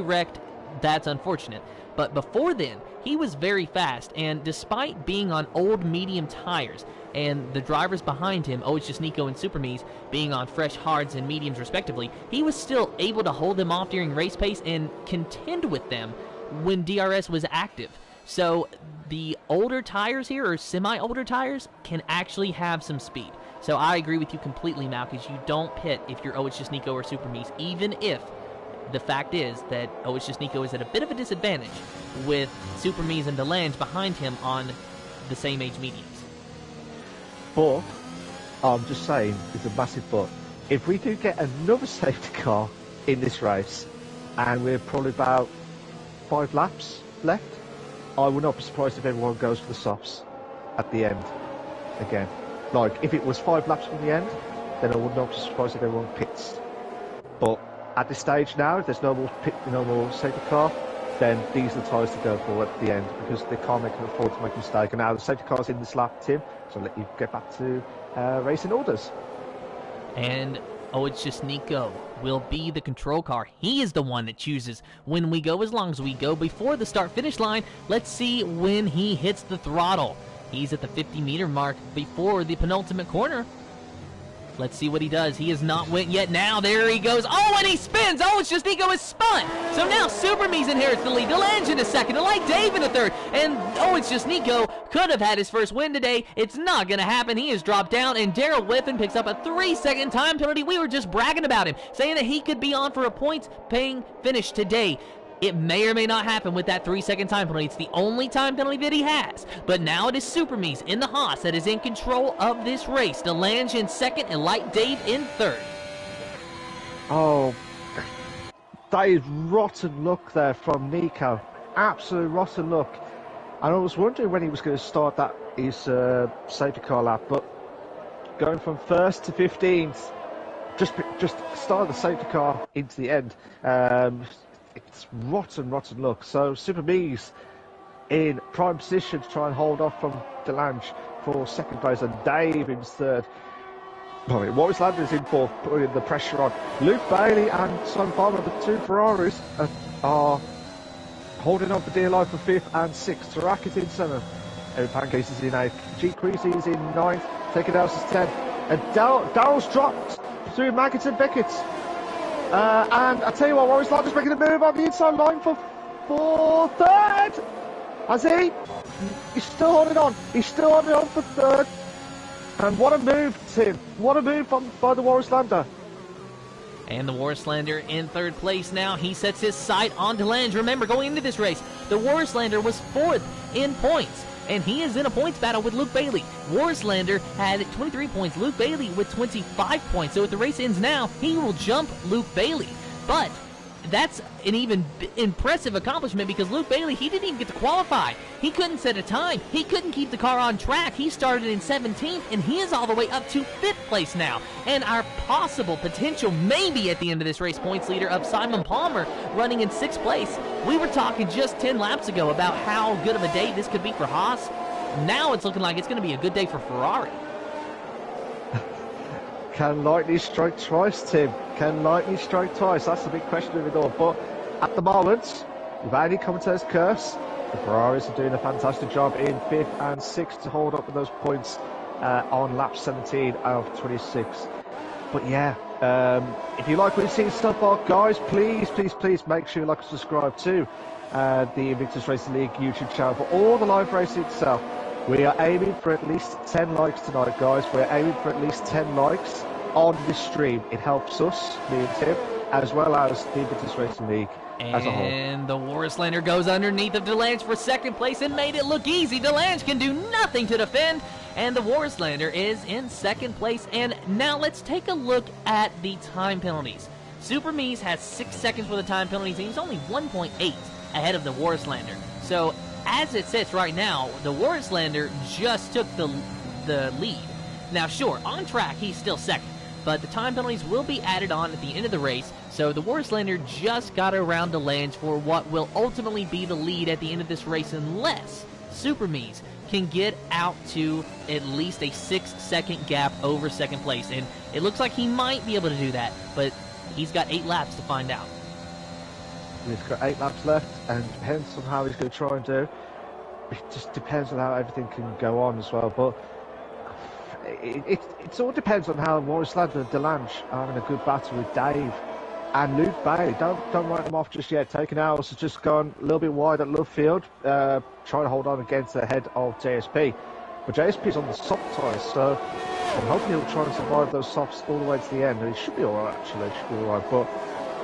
wrecked. That's unfortunate. But before then, he was very fast, and despite being on old medium tires, and the drivers behind him, it's just Nico and Super Mies, being on fresh hards and mediums respectively, he was still able to hold them off during race pace and contend with them when DRS was active. So the older tires here, or semi-older tires, can actually have some speed. So I agree with you completely, Malchus. You don't pit if you're it's just Nico or Super Mies, even if the fact is that it's just Nico is at a bit of a disadvantage with Super Mies and Delange behind him on the same age mediums. But I'm just saying, it's a massive but. If we do get another safety car in this race, and we're probably about 5 laps left, I would not be surprised if everyone goes for the softs at the end again. Like, if it was 5 laps from the end, then I would not be surprised if everyone pits. But at this stage now, if there's no more safety car, then these are the tyres to go for at the end, because they can't afford to make a mistake. And now the safety car's in this lap, Tim, so I'll let you get back to racing orders. And it's just Nico will be the control car. He is the one that chooses when we go, as long as we go before the start-finish line. Let's see when he hits the throttle. He's at the 50-meter mark before the penultimate corner. Let's see what he does. He has not went yet. Now, there he goes. And he spins. It's just Nico is spun. So now Super Mies inherits the lead. Delange in a second. Like Dave in a third. And it's just Nico could have had his first win today. It's not going to happen. He has dropped down, and Daryl Whiffen picks up a 3-second time penalty. We were just bragging about him, saying that he could be on for a points-paying finish today. It may or may not happen with that 3-second time penalty. It's the only time penalty that he has. But now it is Super Mies in the Haas that is in control of this race. Delange in second and Light Dave in third. That is rotten luck there from Nico. Absolute rotten luck. And I was wondering when he was going to start his safety car lap, but going from first to 15th, just start the safety car into the end. It's rotten luck. So Super Mies in prime position to try and hold off from Delange for second place, and Dave in third. Warris Landers in fourth, putting the pressure on. Luke Bailey and Simon Palmer, the 2 Ferraris, are holding on for dear life for 5th and 6th. Tarak is in 7th. Eric Pancase is in 8th. G. Creasy is in 9th. Taken House is 10th. And Daryl's dropped through Maggott and Beckett. And I tell you what, Warris Landers making a move on the inside line for 3rd. Has he? He's still holding on. He's still holding on for 3rd. And what a move, Tim. What a move by the Warrislander. And the Warrislander in 3rd place now. He sets his sight on Delange. Remember, going into this race, the Warrislander was 4th in points. And he is in a points battle with Luke Bailey. Warrislander had 23 points. Luke Bailey with 25 points. So if the race ends now, he will jump Luke Bailey. But that's an even impressive accomplishment because Luke Bailey, he didn't even get to qualify. He couldn't set a time. He couldn't keep the car on track. He started in 17th, and he is all the way up to 5th place now. And our possible potential, maybe at the end of this race, points leader of Simon Palmer running in 6th place. We were talking just 10 laps ago about how good of a day this could be for Haas. Now it's looking like it's going to be a good day for Ferrari. Can lightning strike twice, Tim? Can lightning strike twice? That's the big question of it all. But at the moment, without any commentator's curse, the Ferraris are doing a fantastic job in 5th and 6th to hold up with those points on lap 17 out of 26. But yeah, if you like what you see so far, guys, please make sure you like and subscribe to the Invictus Racing League YouTube channel for all the live racing itself. We are aiming for at least 10 likes tonight, guys. We're aiming for at least 10 likes on this stream. It helps us, me and Tim, as well as the Invictus Racing League as a whole. And the Warslander goes underneath of DeLange for 2nd place and made it look easy. DeLange can do nothing to defend, and the Warslander is in 2nd place. And now let's take a look at the time penalties. Super Mies has 6 seconds for the time penalties, and he's only 1.8 ahead of the Warslander. So as it sits right now, the Warslander just took the lead. Now, sure, on track, he's still 2nd, but the time penalties will be added on at the end of the race, so the Warslander just got around DeLange for what will ultimately be the lead at the end of this race, unless Super Mies can get out to at least a 6-second gap over 2nd place, and it looks like he might be able to do that, but he's got 8 laps to find out. He's got 8 laps left, and depends on how he's going to try and do. It just depends on how everything can go on as well. But it all depends on how Warslander and DeLange are having a good battle with Dave and Luke Bailey. Don't write them off just yet. Taking hours has just gone a little bit wide at Love Field, trying to hold on against the head of JSP. But JSP's on the soft tyres, so I'm hoping he'll try and survive those softs all the way to the end. And he should be alright, actually. Should be alright, but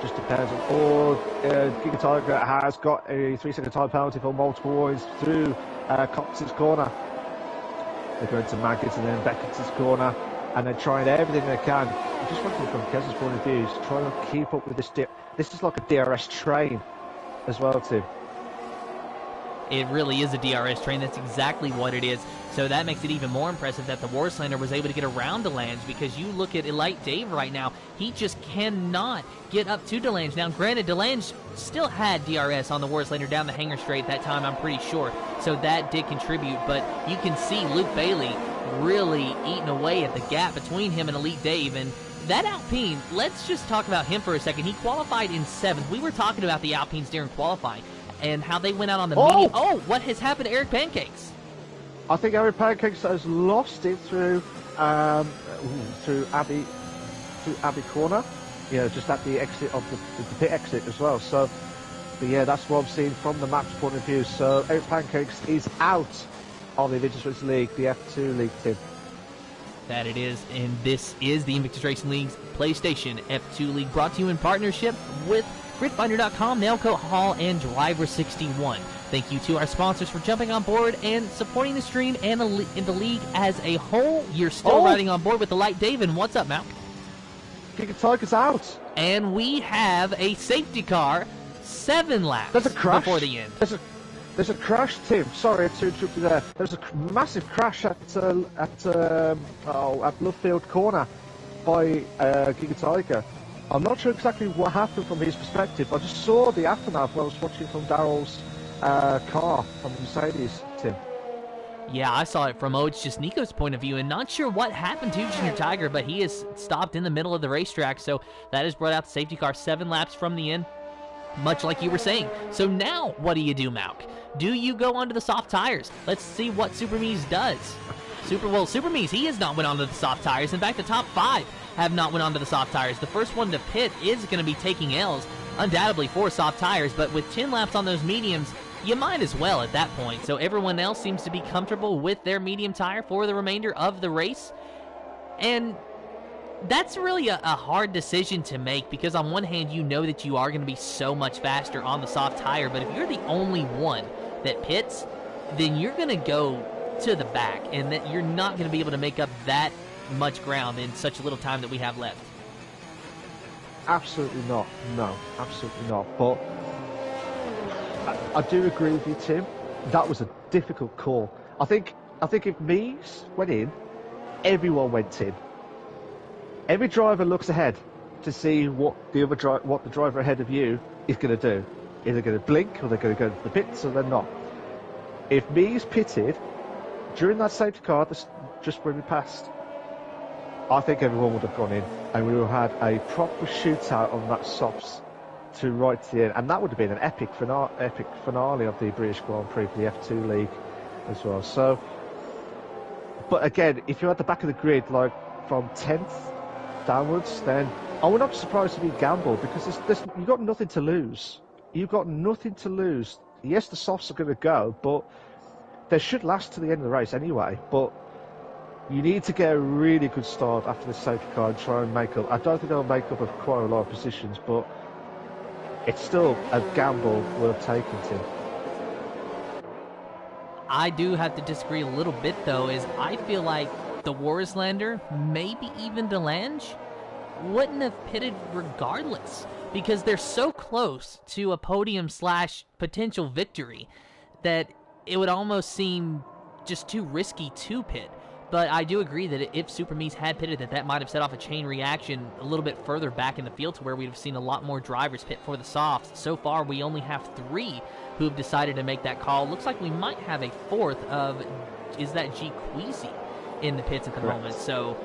just depends on all. Giga Tiger has got a 3-second time penalty for multiple points through Cox's corner. They're going to Maggots and then Beckett's corner, and they're trying everything they can. I'm just looking from Kez's point of view, to try and keep up with this. This is like a DRS train as well, Tim. It really is a DRS train. That's exactly what it is. So that makes it even more impressive that the Warslander was able to get around DeLange, because you look at Elite Dave right now, he just cannot get up to DeLange. Now, granted, DeLange still had DRS on the Warslander down the hanger straight that time, I'm pretty sure. So that did contribute, but you can see Luke Bailey really eating away at the gap between him and Elite Dave. And that Alpine, let's just talk about him for a second. He qualified in 7th. We were talking about the Alpines during qualifying and how they went out on the medium. Oh, what has happened to Eric Pancakes? I think Eric Pancakes has lost it through Abbey corner. Yeah, just at the exit of the pit exit as well. So, but yeah, that's what I'm seeing from the map's point of view. So Eric Pancakes is out of the Invictus Racing League, the F2 League, Tim. That it is, and this is the Invictus Racing League's PlayStation F2 League, brought to you in partnership with GridFinder.com, Nailcoat Hall, and Driver61. Thank you to our sponsors for jumping on board and supporting the stream and in the league as a whole. You're still riding on board with the Light Dave, and what's up, Malk? Giga Tiger's out. And we have a safety car, 7 laps There's a crash before the end. There's a crash, Tim. Sorry to interrupt you there. There's a massive crash at Lovefield corner by Giga Tiger. I'm not sure exactly what happened from his perspective. I just saw the aftermath when I was watching from Daryl's car from Mercedes, Tim. Yeah, I saw it from it's just Nico's point of view, and not sure what happened to Junior Tiger, but he is stopped in the middle of the racetrack, so that has brought out the safety car 7 laps from the end, much like you were saying. So now, what do you do, Malk? Do you go onto the soft tires? Let's see what Super Mies does. Super Mies, he has not went onto the soft tires. In fact, the top 5 have not went onto the soft tires. The first one to pit is going to be taking L's, undoubtedly for soft tires, but with 10 laps on those mediums, you might as well at that point. So everyone else seems to be comfortable with their medium tire for the remainder of the race. And that's really a hard decision to make, because on one hand, you know that you are going to be so much faster on the soft tire, but if you're the only one that pits, then you're going to go to the back, and that you're not going to be able to make up that much ground in such a little time that we have left. Absolutely not. No, absolutely not. But I do agree with you, Tim. That was a difficult call. I think if Mies went in, everyone went in. Every driver looks ahead to see what the driver ahead of you is going to do. Either going to blink, or they're going to go to the pits, or they're not. If Mies pitted during that safety car, just when we passed, I think everyone would have gone in, and we would have had a proper shootout on that softs to right to the end, and that would have been an epic finale of the British Grand Prix for the F2 League as well. So, but again, if you're at the back of the grid, like from 10th downwards, then I would not be surprised if you gamble, because you've got nothing to lose. You've got nothing to lose. Yes, the softs are going to go, but they should last to the end of the race anyway. But you need to get a really good start after the safety car and try and make up. I don't think they'll make up of quite a lot of positions, but it's still a gamble worth taking, Tim. I do have to disagree a little bit, though, is I feel like the Warslander, maybe even DeLange, wouldn't have pitted regardless, because they're so close to a podium / potential victory that it would almost seem just too risky to pit. But I do agree that if Super Mies had pitted, that might have set off a chain reaction a little bit further back in the field to where we'd have seen a lot more drivers pit for the softs. So far, we only have 3 who have decided to make that call. Looks like we might have a 4th of, is that G. Queasy in the pits at the moment. So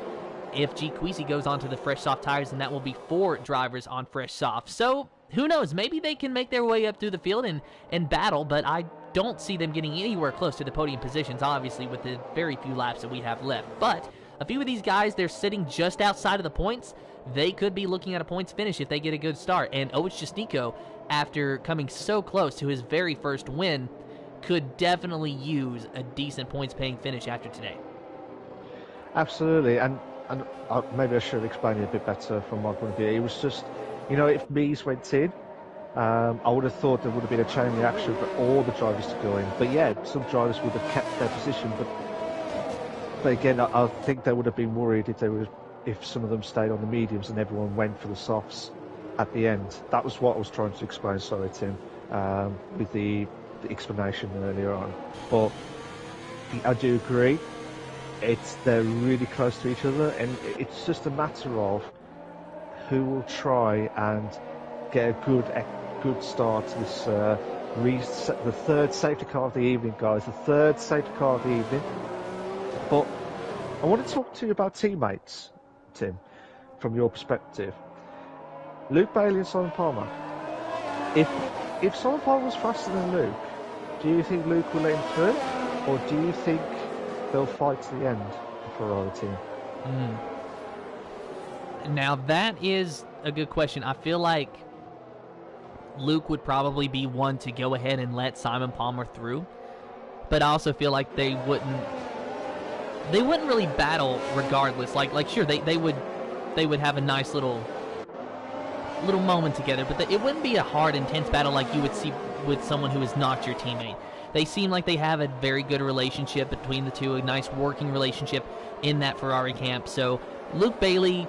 if G. Queasy goes onto the fresh soft tires, then that will be 4 drivers on fresh soft. So who knows? Maybe they can make their way up through the field and battle, but I don't see them getting anywhere close to the podium positions, obviously, with the very few laps that we have left. But a few of these guys, they're sitting just outside of the points. They could be looking at a points finish if they get a good start. And Owich Justnico, after coming so close to his very first win, could definitely use a decent points-paying finish after today. Absolutely, and maybe I should explain it a bit better from my point of view. It was just, if Mies went in, I would have thought there would have been a chain reaction for all the drivers to go in. But yeah, some drivers would have kept their position. But again, I think they would have been worried if some of them stayed on the mediums and everyone went for the softs at the end. That was what I was trying to explain. Sorry, Tim, with the explanation earlier on. But I do agree. They're really close to each other, and it's just a matter of who will try and get a good start to this the 3rd safety car of the evening, guys. The 3rd safety car of the evening. But I want to talk to you about teammates, Tim, from your perspective. Luke Bailey and Simon Palmer. If Simon Palmer was faster than Luke, do you think Luke will let him through, or do you think they'll fight to the end, the Ferrari team? Now that is a good question. I feel like Luke would probably be one to go ahead and let Simon Palmer through, but I also feel like they wouldn't really battle regardless. Like sure, they would have a nice little moment together, but it wouldn't be a hard, intense battle like you would see with someone who is not your teammate. They seem like they have a very good relationship between the two, a nice working relationship in that Ferrari camp. So Luke Bailey,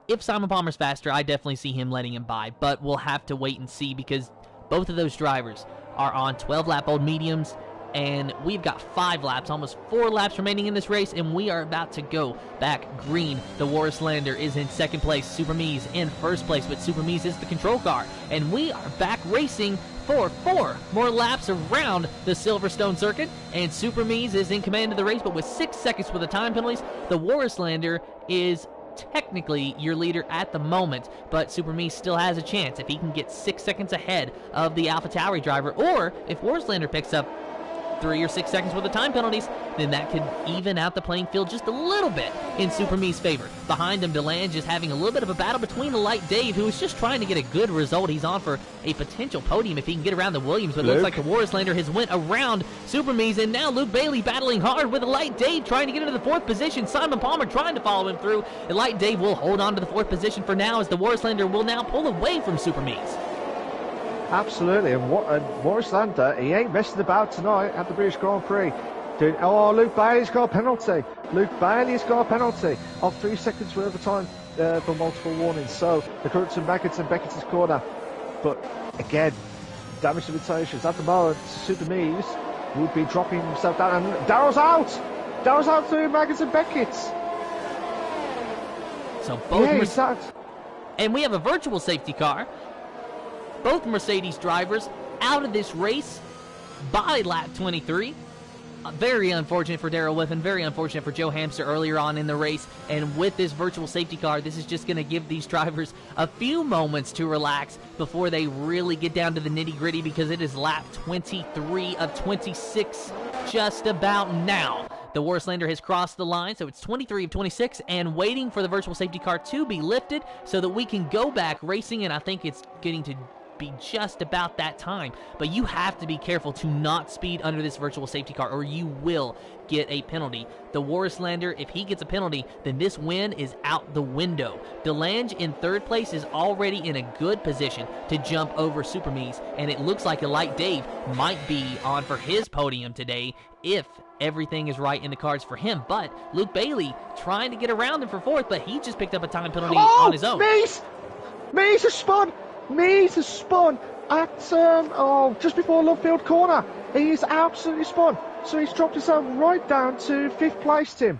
if Simon Palmer's faster, I definitely see him letting him by, but we'll have to wait and see, because both of those drivers are on 12-lap-old mediums, and we've got 5 laps, almost 4 laps remaining in this race, and we are about to go back green. The Warslander is in 2nd place, Super Mies in 1st place, but Super Mies is the control car, and we are back racing for 4 more laps around the Silverstone circuit, and Super Mies is in command of the race, but with 6 seconds for the time penalties. The Warslander is technically your leader at the moment, but Super Mies still has a chance if he can get 6 seconds ahead of the AlphaTauri driver, or if Warslander picks up 3 or 6 seconds with the time penalties, then that could even out the playing field just a little bit in Super Mies' favor. Behind him, DeLange is having a little bit of a battle between the Light Dave, who is just trying to get a good result. He's on for a potential podium if he can get around the Williams, but it looks like the Warslander has went around Super Mies, and now Luke Bailey battling hard with the Light Dave trying to get into the 4th position. Simon Palmer trying to follow him through. The Light Dave will hold on to the 4th position for now, as the Warslander will now pull away from Super Mies. Absolutely, and Warslander, he ain't messing about tonight at the British Grand Prix. Luke Bailey's got a penalty. Luke Bailey's got a penalty of 3 seconds worth of time for multiple warnings. So they're coming to Maggots and Beckett's corner. But again, damage limitations. At the moment, Super Mies would be dropping himself down. And Darrell's out! Darrell's out through Maggots and Beckett's. So both he's out. And we have a virtual safety car. Both Mercedes drivers out of this race by lap 23. Very unfortunate for Darrell Whiffen, very unfortunate for Joe Hamster earlier on in the race. And with this virtual safety car, this is just going to give these drivers a few moments to relax before they really get down to the nitty-gritty, because it is lap 23 of 26 just about now. The Warslander has crossed the line, so it's 23 of 26, and waiting for the virtual safety car to be lifted so that we can go back racing, and I think it's getting to be just about that time. But you have to be careful to not speed under this virtual safety car, or you will get a penalty. The Warslander, if he gets a penalty, then this win is out the window. DeLange in third place is already in a good position to jump over Super Mies, and it looks like Elite Dave might be on for his podium today if everything is right in the cards for him. But Luke Bailey trying to get around him for fourth, but he just picked up a time penalty on his own. Mies has spun! Mies has spun at just before Lovefield corner. He's absolutely spun. So he's dropped himself right down to 5th place, Tim.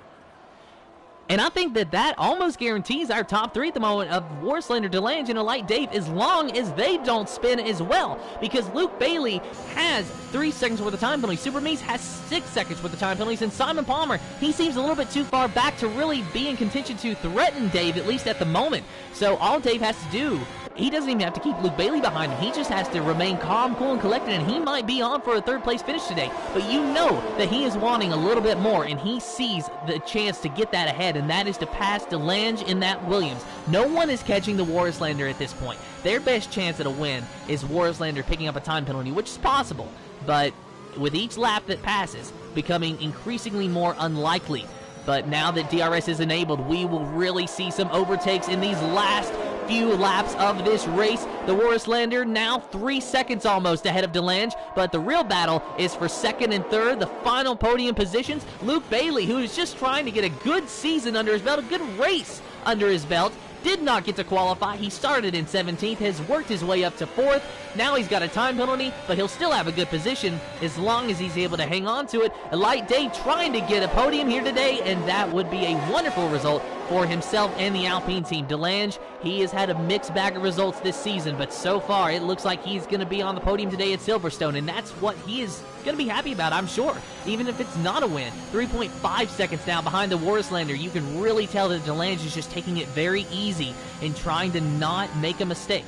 And I think that almost guarantees our top three at the moment of Warslander, DeLange, and Elite Dave, as long as they don't spin as well. Because Luke Bailey has 3 seconds worth of time penalties. Super Mies has 6 seconds worth of time penalties. And Simon Palmer, he seems a little bit too far back to really be in contention to threaten Dave, at least at the moment. So all Dave has to do, he doesn't even have to keep Luke Bailey behind him. He just has to remain calm, cool, and collected, and he might be on for a 3rd place finish today. But you know that he is wanting a little bit more, and he sees the chance to get that ahead, and that is to pass DeLange in that Williams. No one is catching the Warslander at this point. Their best chance at a win is Warslander picking up a time penalty, which is possible, but with each lap that passes, becoming increasingly more unlikely. But now that DRS is enabled, we will really see some overtakes in these last few laps of this race. The Warslander now 3 seconds almost ahead of DeLange, but the real battle is for 2nd and 3rd, the final podium positions. Luke Bailey, who is just trying to get a good season under his belt, a good race under his belt, did not get to qualify. He started in 17th, has worked his way up to 4th. Now he's got a time penalty, but he'll still have a good position as long as he's able to hang on to it. Elite Dave trying to get a podium here today, and that would be a wonderful result for himself and the Alpine team. DeLange, he has had a mixed bag of results this season, but so far it looks like he's going to be on the podium today at Silverstone, and that's what he is going to be happy about, I'm sure, even if it's not a win. 3.5 seconds now behind the Warslander. You can really tell that DeLange is just taking it very easy and trying to not make a mistake.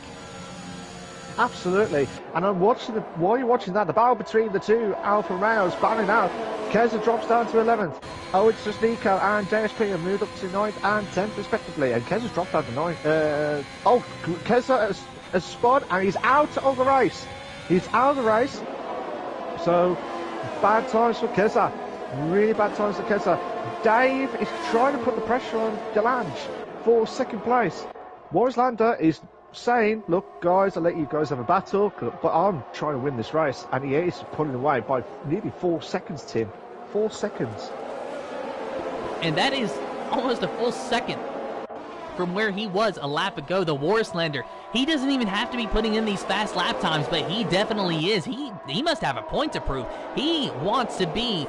Absolutely. And I'm watching while you're watching that, the battle between the two Alfa Romeos battling out. Keza drops down to 11th. Oh, it's just Nico and JSP have moved up to 9th and 10th respectively. And Keza's dropped down to 9th. Keza has spun and he's out of the race. He's out of the race. So, bad times for Keza. Really bad times for Keza. Dave is trying to put the pressure on DeLange for 2nd place. Warslander is saying, look guys, I'll let you guys have a battle, but I'm trying to win this race, and he is pulling away by nearly 4 seconds, Tim. 4 seconds. And that is almost a full second from where he was a lap ago. The Warslander, he doesn't even have to be putting in these fast lap times, but he definitely is. He must have a point to prove. He wants to be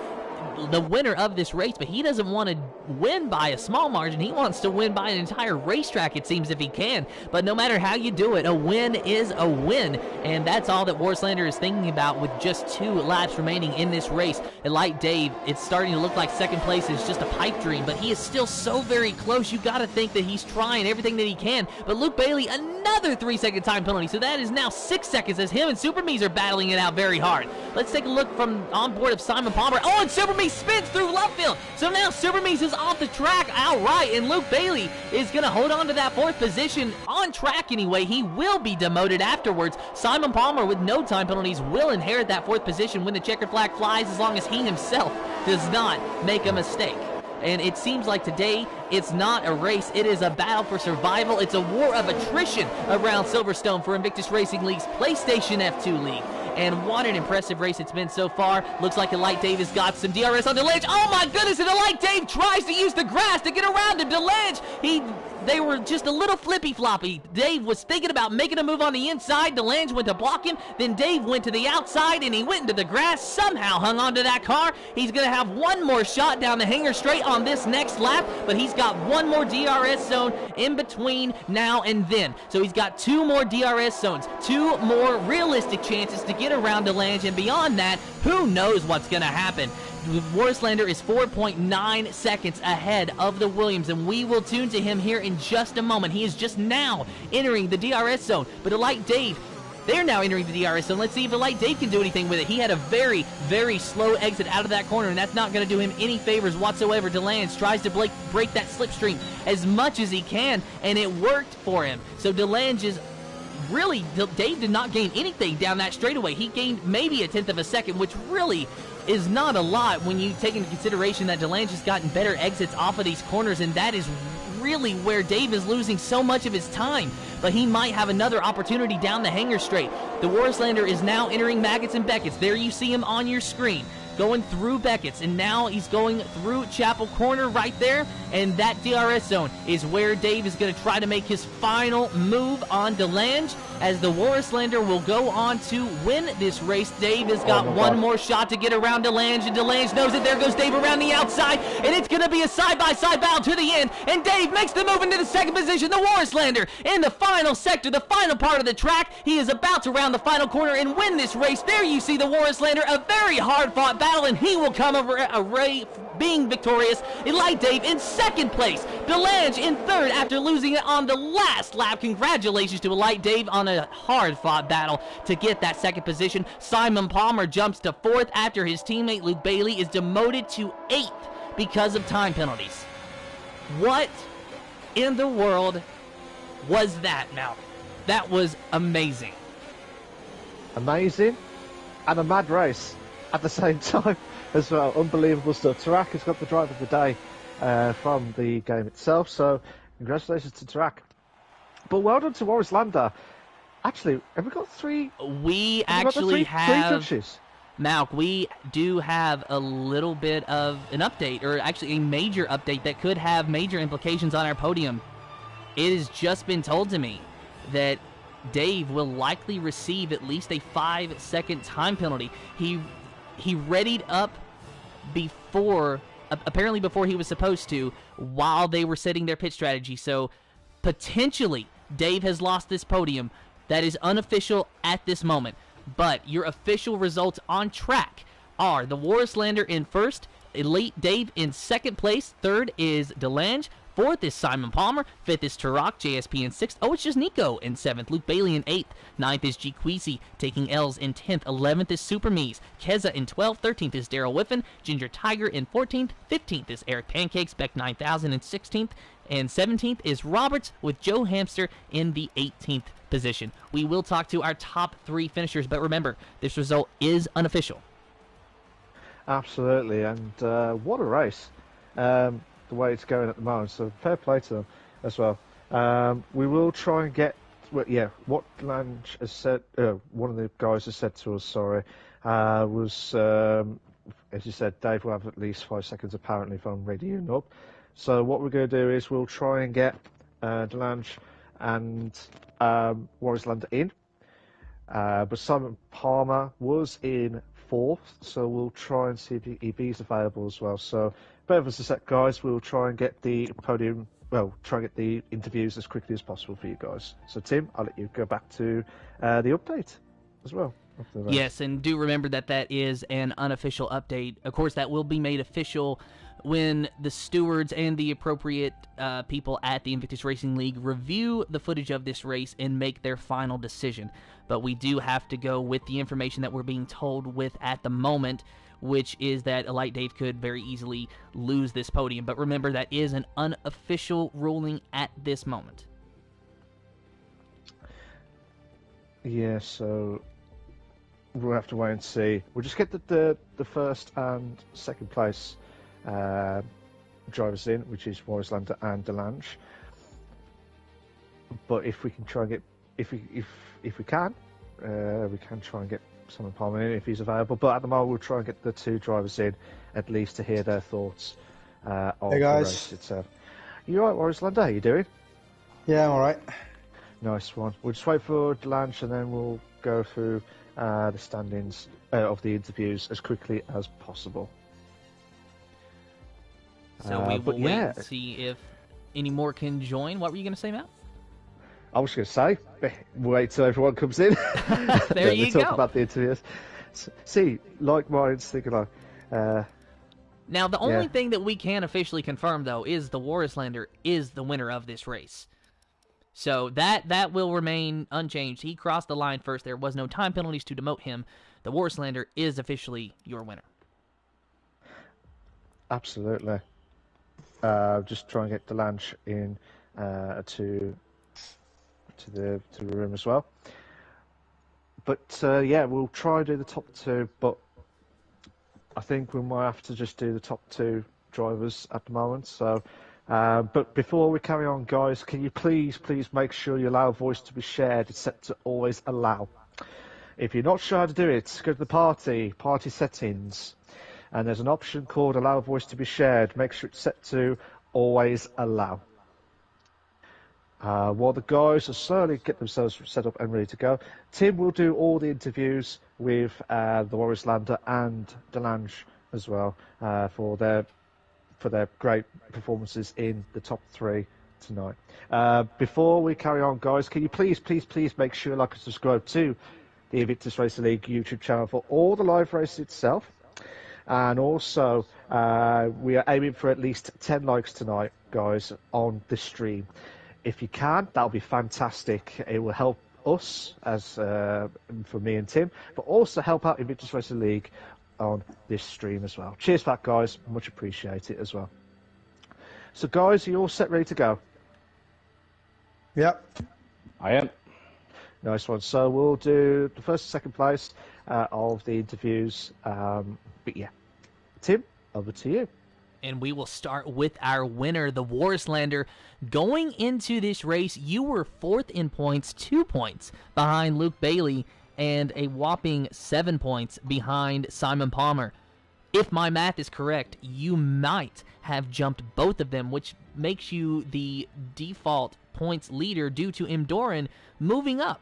the winner of this race, but he doesn't want to win by a small margin. He wants to win by an entire racetrack, it seems, if he can. But no matter how you do it, a win is a win, and that's all that Warslander is thinking about with just 2 laps remaining in this race. And like Dave, it's starting to look like 2nd place is just a pipe dream, but he is still so very close. You got to think that he's trying everything that he can. But Luke Bailey, another 3-second time penalty, so that is now 6 seconds as him and Super Mies are battling it out very hard. Let's take a look from on board of Simon Palmer. Oh, and Super Mies spins through Lovefield. So now Super Mies is off the track outright, and Luke Bailey is going to hold on to that 4th position on track anyway. He will be demoted afterwards. Simon Palmer, with no time penalties, will inherit that 4th position when the checkered flag flies, as long as he himself does not make a mistake. And it seems like today it's not a race, it is a battle for survival. It's a war of attrition around Silverstone for Invictus Racing League's PlayStation F2 League. And what an impressive race it's been so far. Looks like Elite Dave has got some DRS on DeLange. Oh my goodness, and Elite Dave tries to use the grass to get around him. DeLange, he they were just a little flippy-floppy. Dave was thinking about making a move on the inside. DeLange went to block him. Then Dave went to the outside, and he went into the grass, somehow hung onto that car. He's going to have one more shot down the hanger straight on this next lap, but he's got one more DRS zone in between now and then. So he's got 2 more DRS zones, 2 more realistic chances to get around DeLange, and beyond that, who knows what's going to happen. Warslander is 4.9 seconds ahead of the Williams, and we will tune to him here in just a moment. He is just now entering the DRS zone, but Elite Dave, they're now entering the DRS zone. Let's see if Elite Dave can do anything with it. He had a very, very slow exit out of that corner, and that's not going to do him any favors whatsoever. DeLange tries to break that slipstream as much as he can, and it worked for him. So DeLange is really, Dave did not gain anything down that straightaway. He gained maybe a tenth of a second, which really is not a lot when you take into consideration that DeLange has gotten better exits off of these corners, and that is really where Dave is losing so much of his time. But he might have another opportunity down the hanger straight. The Warslander is now entering Maggots and Beckett's. There you see him on your screen, going through Beckett's, and now he's going through Chapel Corner right there, and that DRS zone is where Dave is going to try to make his final move on DeLange, as the Warslander will go on to win this race. Dave has got one more shot to get around DeLange, and DeLange knows it. There goes Dave around the outside, and it's going to be a side-by-side battle to the end, and Dave makes the move into the second position. The Warslander in the final sector, the final part of the track. He is about to round the final corner and win this race. There you see the Warslander, a very hard-fought battle, and he will come away being victorious. Elite Dave in second place. DeLange in third after losing it on the last lap. Congratulations to Elite Dave on a hard-fought battle to get that second position. Simon Palmer jumps to fourth after his teammate Luke Bailey is demoted to 8th because of time penalties. What in the world was that, Malcolm? That was amazing. Amazing, and a mad race at the same time as well. Unbelievable stuff. Tarak has got the drive of the day from the game itself, so congratulations to Tarak. But well done to Warslander. Actually, have we got 3? We actually have... 3 touches. Malk, we do have a little bit of an update, or actually a major update that could have major implications on our podium. It has just been told to me that Dave will likely receive at least a 5-second time penalty. He readied up before, apparently before he was supposed to, while they were setting their pit strategy. So potentially Dave has lost this podium. That is unofficial at this moment. But your official results on track are the Warslander in first, Elite Dave in second place, third is DeLange, fourth is Simon Palmer, fifth is Tarak, JSP in sixth. Oh, it's just Nico in seventh, Luke Bailey in eighth, ninth is G Queasy taking L's in 10th, 11th is Super Mies, Keza in 12th, 13th is Daryl Whiffen, Ginger Tiger in 14th, 15th is Eric Pancakes, Beck 9000 in 16th, and 17th is Roberts, with Joe Hamster in the 18th position. We will talk to our top 3 finishers, but remember, this result is unofficial. Absolutely, and what a race, the way it's going at the moment, so fair play to them as well. We will try and get, well, yeah, what Lange has said, one of the guys has said to us, was, as you said, Dave will have at least 5 seconds apparently if I'm readying up. So what we're going to do is we'll try and get DeLange and Warslander in, but Simon Palmer was in 4th, so we'll try and see if he's available as well. So both of us are set, guys. We'll try and get the podium, well, try and get the interviews as quickly as possible for you guys. So Tim, I'll let you go back to the update as well. Yes, and do remember that that is an unofficial update. Of course, that will be made official when the stewards and the appropriate people at the Invictus Racing League review the footage of this race and make their final decision. But we do have to go with the information that we're being told with at the moment, which is that Elite Dave could very easily lose this podium. But remember, that is an unofficial ruling at this moment. Yeah, so we'll have to wait and see. We'll just get the first and second place drivers in, which is Warslander and DeLange. But if we can try and get, if we can try and get Simon Palmer in if he's available. But at the moment, we'll try and get the 2 drivers in at least to hear their thoughts on the race itself. You all right, Warslander? How you doing? Yeah, I'm alright. Nice one. We'll just wait for DomThNoodle and then we'll go through the standings of the interviews as quickly as possible. So we will wait and see if any more can join. What were you going to say, Matt? I was going to say, wait till everyone comes in. There you go. Talk about the interviews. See, like minds thinking like. Now, the only thing that we can officially confirm, though, is the Warislander is the winner of this race. So that will remain unchanged. He crossed the line first. There was no time penalties to demote him. The Warislander is officially your winner. Absolutely. Just try and get DomThNoodle in to the room as well. But yeah, we'll try and do the top two, but I think we might have to just do the top two drivers at the moment. So, but before we carry on, guys, can you please make sure you allow voice to be shared? It's set to always allow. If you're not sure how to do it, go to the party settings, and there's an option called allow voice to be shared. Make sure it's set to always allow. While the guys are slowly get themselves set up and ready to go, Tim will do all the interviews with the Warislander and DomThNoodle as well for their great performances in the top three tonight. Before we carry on, guys, can you please make sure you like and subscribe to the Invictus Racing League YouTube channel for all the live races itself, and also we are aiming for at least 10 likes tonight, guys, on the stream. If you can, that'll be fantastic. It will help us, as for me and Tim, but also help out Invictus Racing League on this stream as well. Cheers for that, guys. Much appreciate it as well. So, guys, are you all set, ready to go? Yep. I am. Nice one. So we'll do the first and second place of the interviews. But yeah, Tim, over to you. And we will start with our winner, the Warislander. Going into this race, you were 4th in points, 2 points behind Luke Bailey, and a whopping 7 points behind Simon Palmer. If my math is correct, you might have jumped both of them, which makes you the default points leader due to Doran moving up.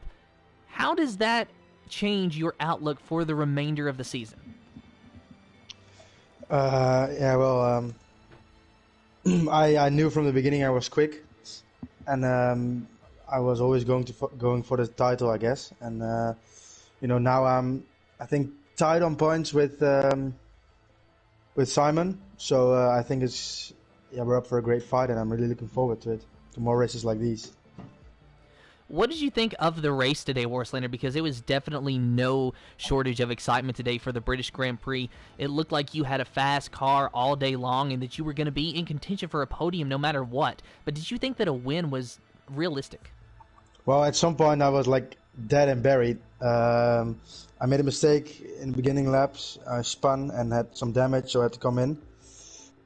How does that change your outlook for the remainder of the season? Yeah, well, I knew from the beginning I was quick, and I was always going for the title, I guess. And now I'm, I think, tied on points with Simon. So I think we're up for a great fight, and I'm really looking forward to it, to more races like these. What did you think of the race today, Warislander? Because it was definitely no shortage of excitement today for the British Grand Prix. It looked like you had a fast car all day long and that you were going to be in contention for a podium no matter what. But did you think that a win was realistic? Well, at some point I was like dead and buried. I made a mistake in the beginning laps. I spun and had some damage, so I had to come in.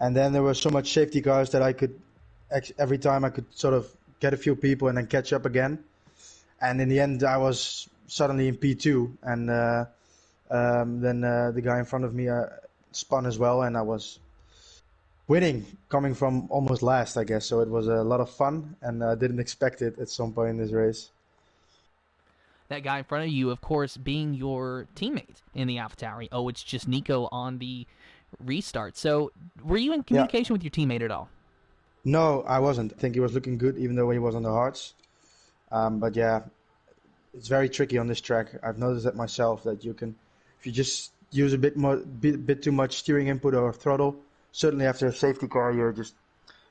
And then there were so much safety cars that I could, every time I could sort of get a few people and then catch up again. And in the end, I was suddenly in P2, and then the guy in front of me spun as well, and I was winning, coming from almost last, I guess. So it was a lot of fun, and I didn't expect it at some point in this race. That guy in front of you, of course, being your teammate in the AlphaTauri. Oh, it's just Nico on the restart. So were you in communication with your teammate at all? No, I wasn't. I think he was looking good, even though he was on the hards. But yeah, it's very tricky on this track. I've noticed that myself, that you can, if you just use a bit too much steering input or throttle, certainly after a safety car,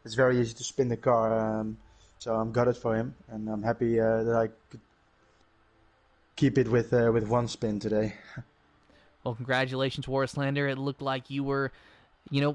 it's very easy to spin the car. So I'm gutted for him, and I'm happy that I could keep it with one spin today. Well, congratulations, Warislander. It looked like you were,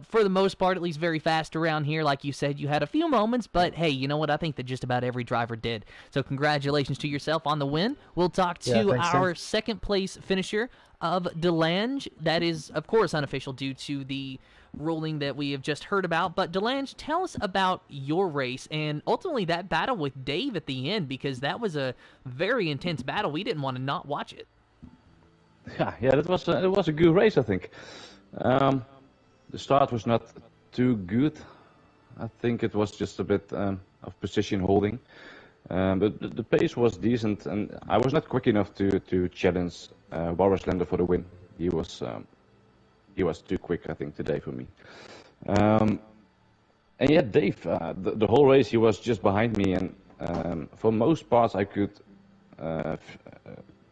for the most part, at least very fast around here. Like you said, you had a few moments, but hey, you know what? I think that just about every driver did. So congratulations to yourself on the win. We'll talk to our second place finisher of DomThNoodle. That is, of course, unofficial due to the ruling that we have just heard about. But DomThNoodle, tell us about your race and ultimately that battle with Dave at the end, because that was a very intense battle. We didn't want to not watch it. Yeah, it was a good race, I think. The start was not too good. I think it was just a bit of position holding. But the pace was decent, and I was not quick enough to challenge Boris Lander for the win. He was too quick, I think, today for me. And yeah, Dave, the whole race he was just behind me, and for most parts I could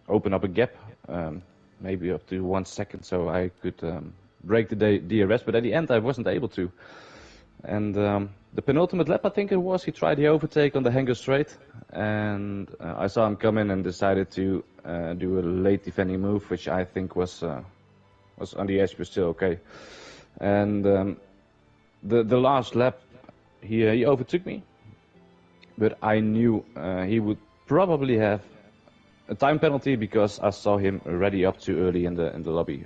open up a gap, maybe up to 1 second, so I could break the DRS. But at the end, I wasn't able to. And the penultimate lap, I think it was, he tried the overtake on the hanger straight, and I saw him come in and decided to do a late defending move, which I think was on the edge, but still okay. And the last lap, he overtook me, but I knew he would probably have a time penalty because I saw him ready up too early in the lobby.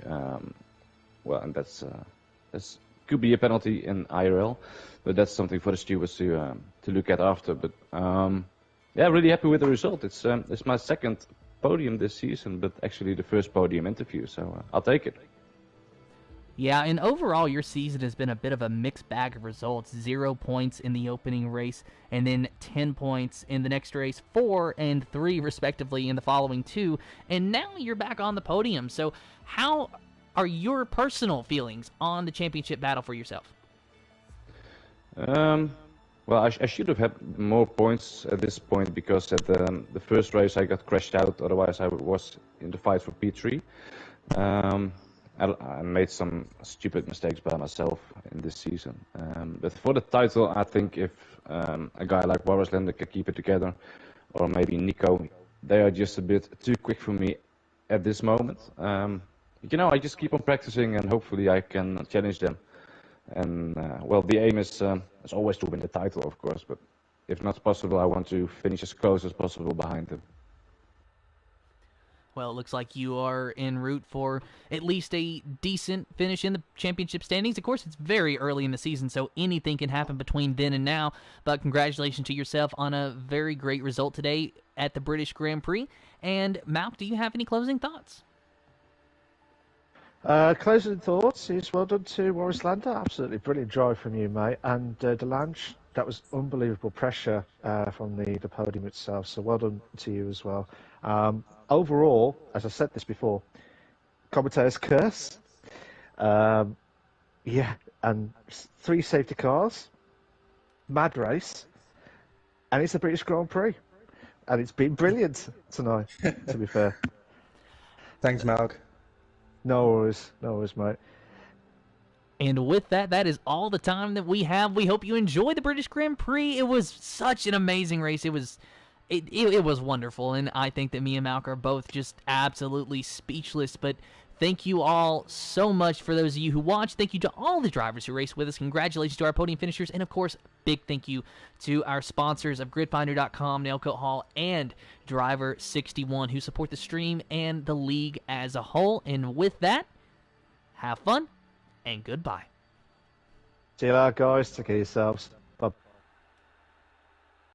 Well, and that's could be a penalty in IRL, but that's something for the stewards to look at after. But yeah, really happy with the result. It's my second podium this season, but actually the first podium interview, so I'll take it. Yeah, and overall, your season has been a bit of a mixed bag of results. 0 points in the opening race, and then 10 points in the next race, 4 and 3, respectively, in the following 2. And now you're back on the podium. So how are your personal feelings on the championship battle for yourself? Well, I should have had more points at this point because at the first race I got crashed out. Otherwise, I was in the fight for P3. I made some stupid mistakes by myself in this season. But for the title, I think if a guy like Boris Lander can keep it together, or maybe Nico, they are just a bit too quick for me at this moment. You know, I just keep on practicing and hopefully I can challenge them. And well, the aim is always to win the title, of course. But if not possible, I want to finish as close as possible behind them. Well, it looks like you are en route for at least a decent finish in the championship standings. Of course, it's very early in the season, so anything can happen between then and now. But congratulations to yourself on a very great result today at the British Grand Prix. And Malk, do you have any closing thoughts? Closing thoughts is well done to Boris Lander. Absolutely brilliant drive from you, mate. And Delange, that was unbelievable pressure from the podium itself. So well done to you as well. Overall, as I said this before, commentator's curse. Yeah, and 3 safety cars, mad race, and it's the British Grand Prix. And it's been brilliant tonight, to be fair. Thanks, Malk. No worries, mate. And with that, that is all the time that we have. We hope you enjoyed the British Grand Prix. It was such an amazing race. It was wonderful, and I think that me and Malk are both just absolutely speechless. But thank you all so much for those of you who watched. Thank you to all the drivers who raced with us. Congratulations to our podium finishers, and of course, big thank you to our sponsors of GridFinder.com, Nailcoat Hall, and Driver61 who support the stream and the league as a whole. And with that, have fun and goodbye. See you later, guys. Take care of yourselves.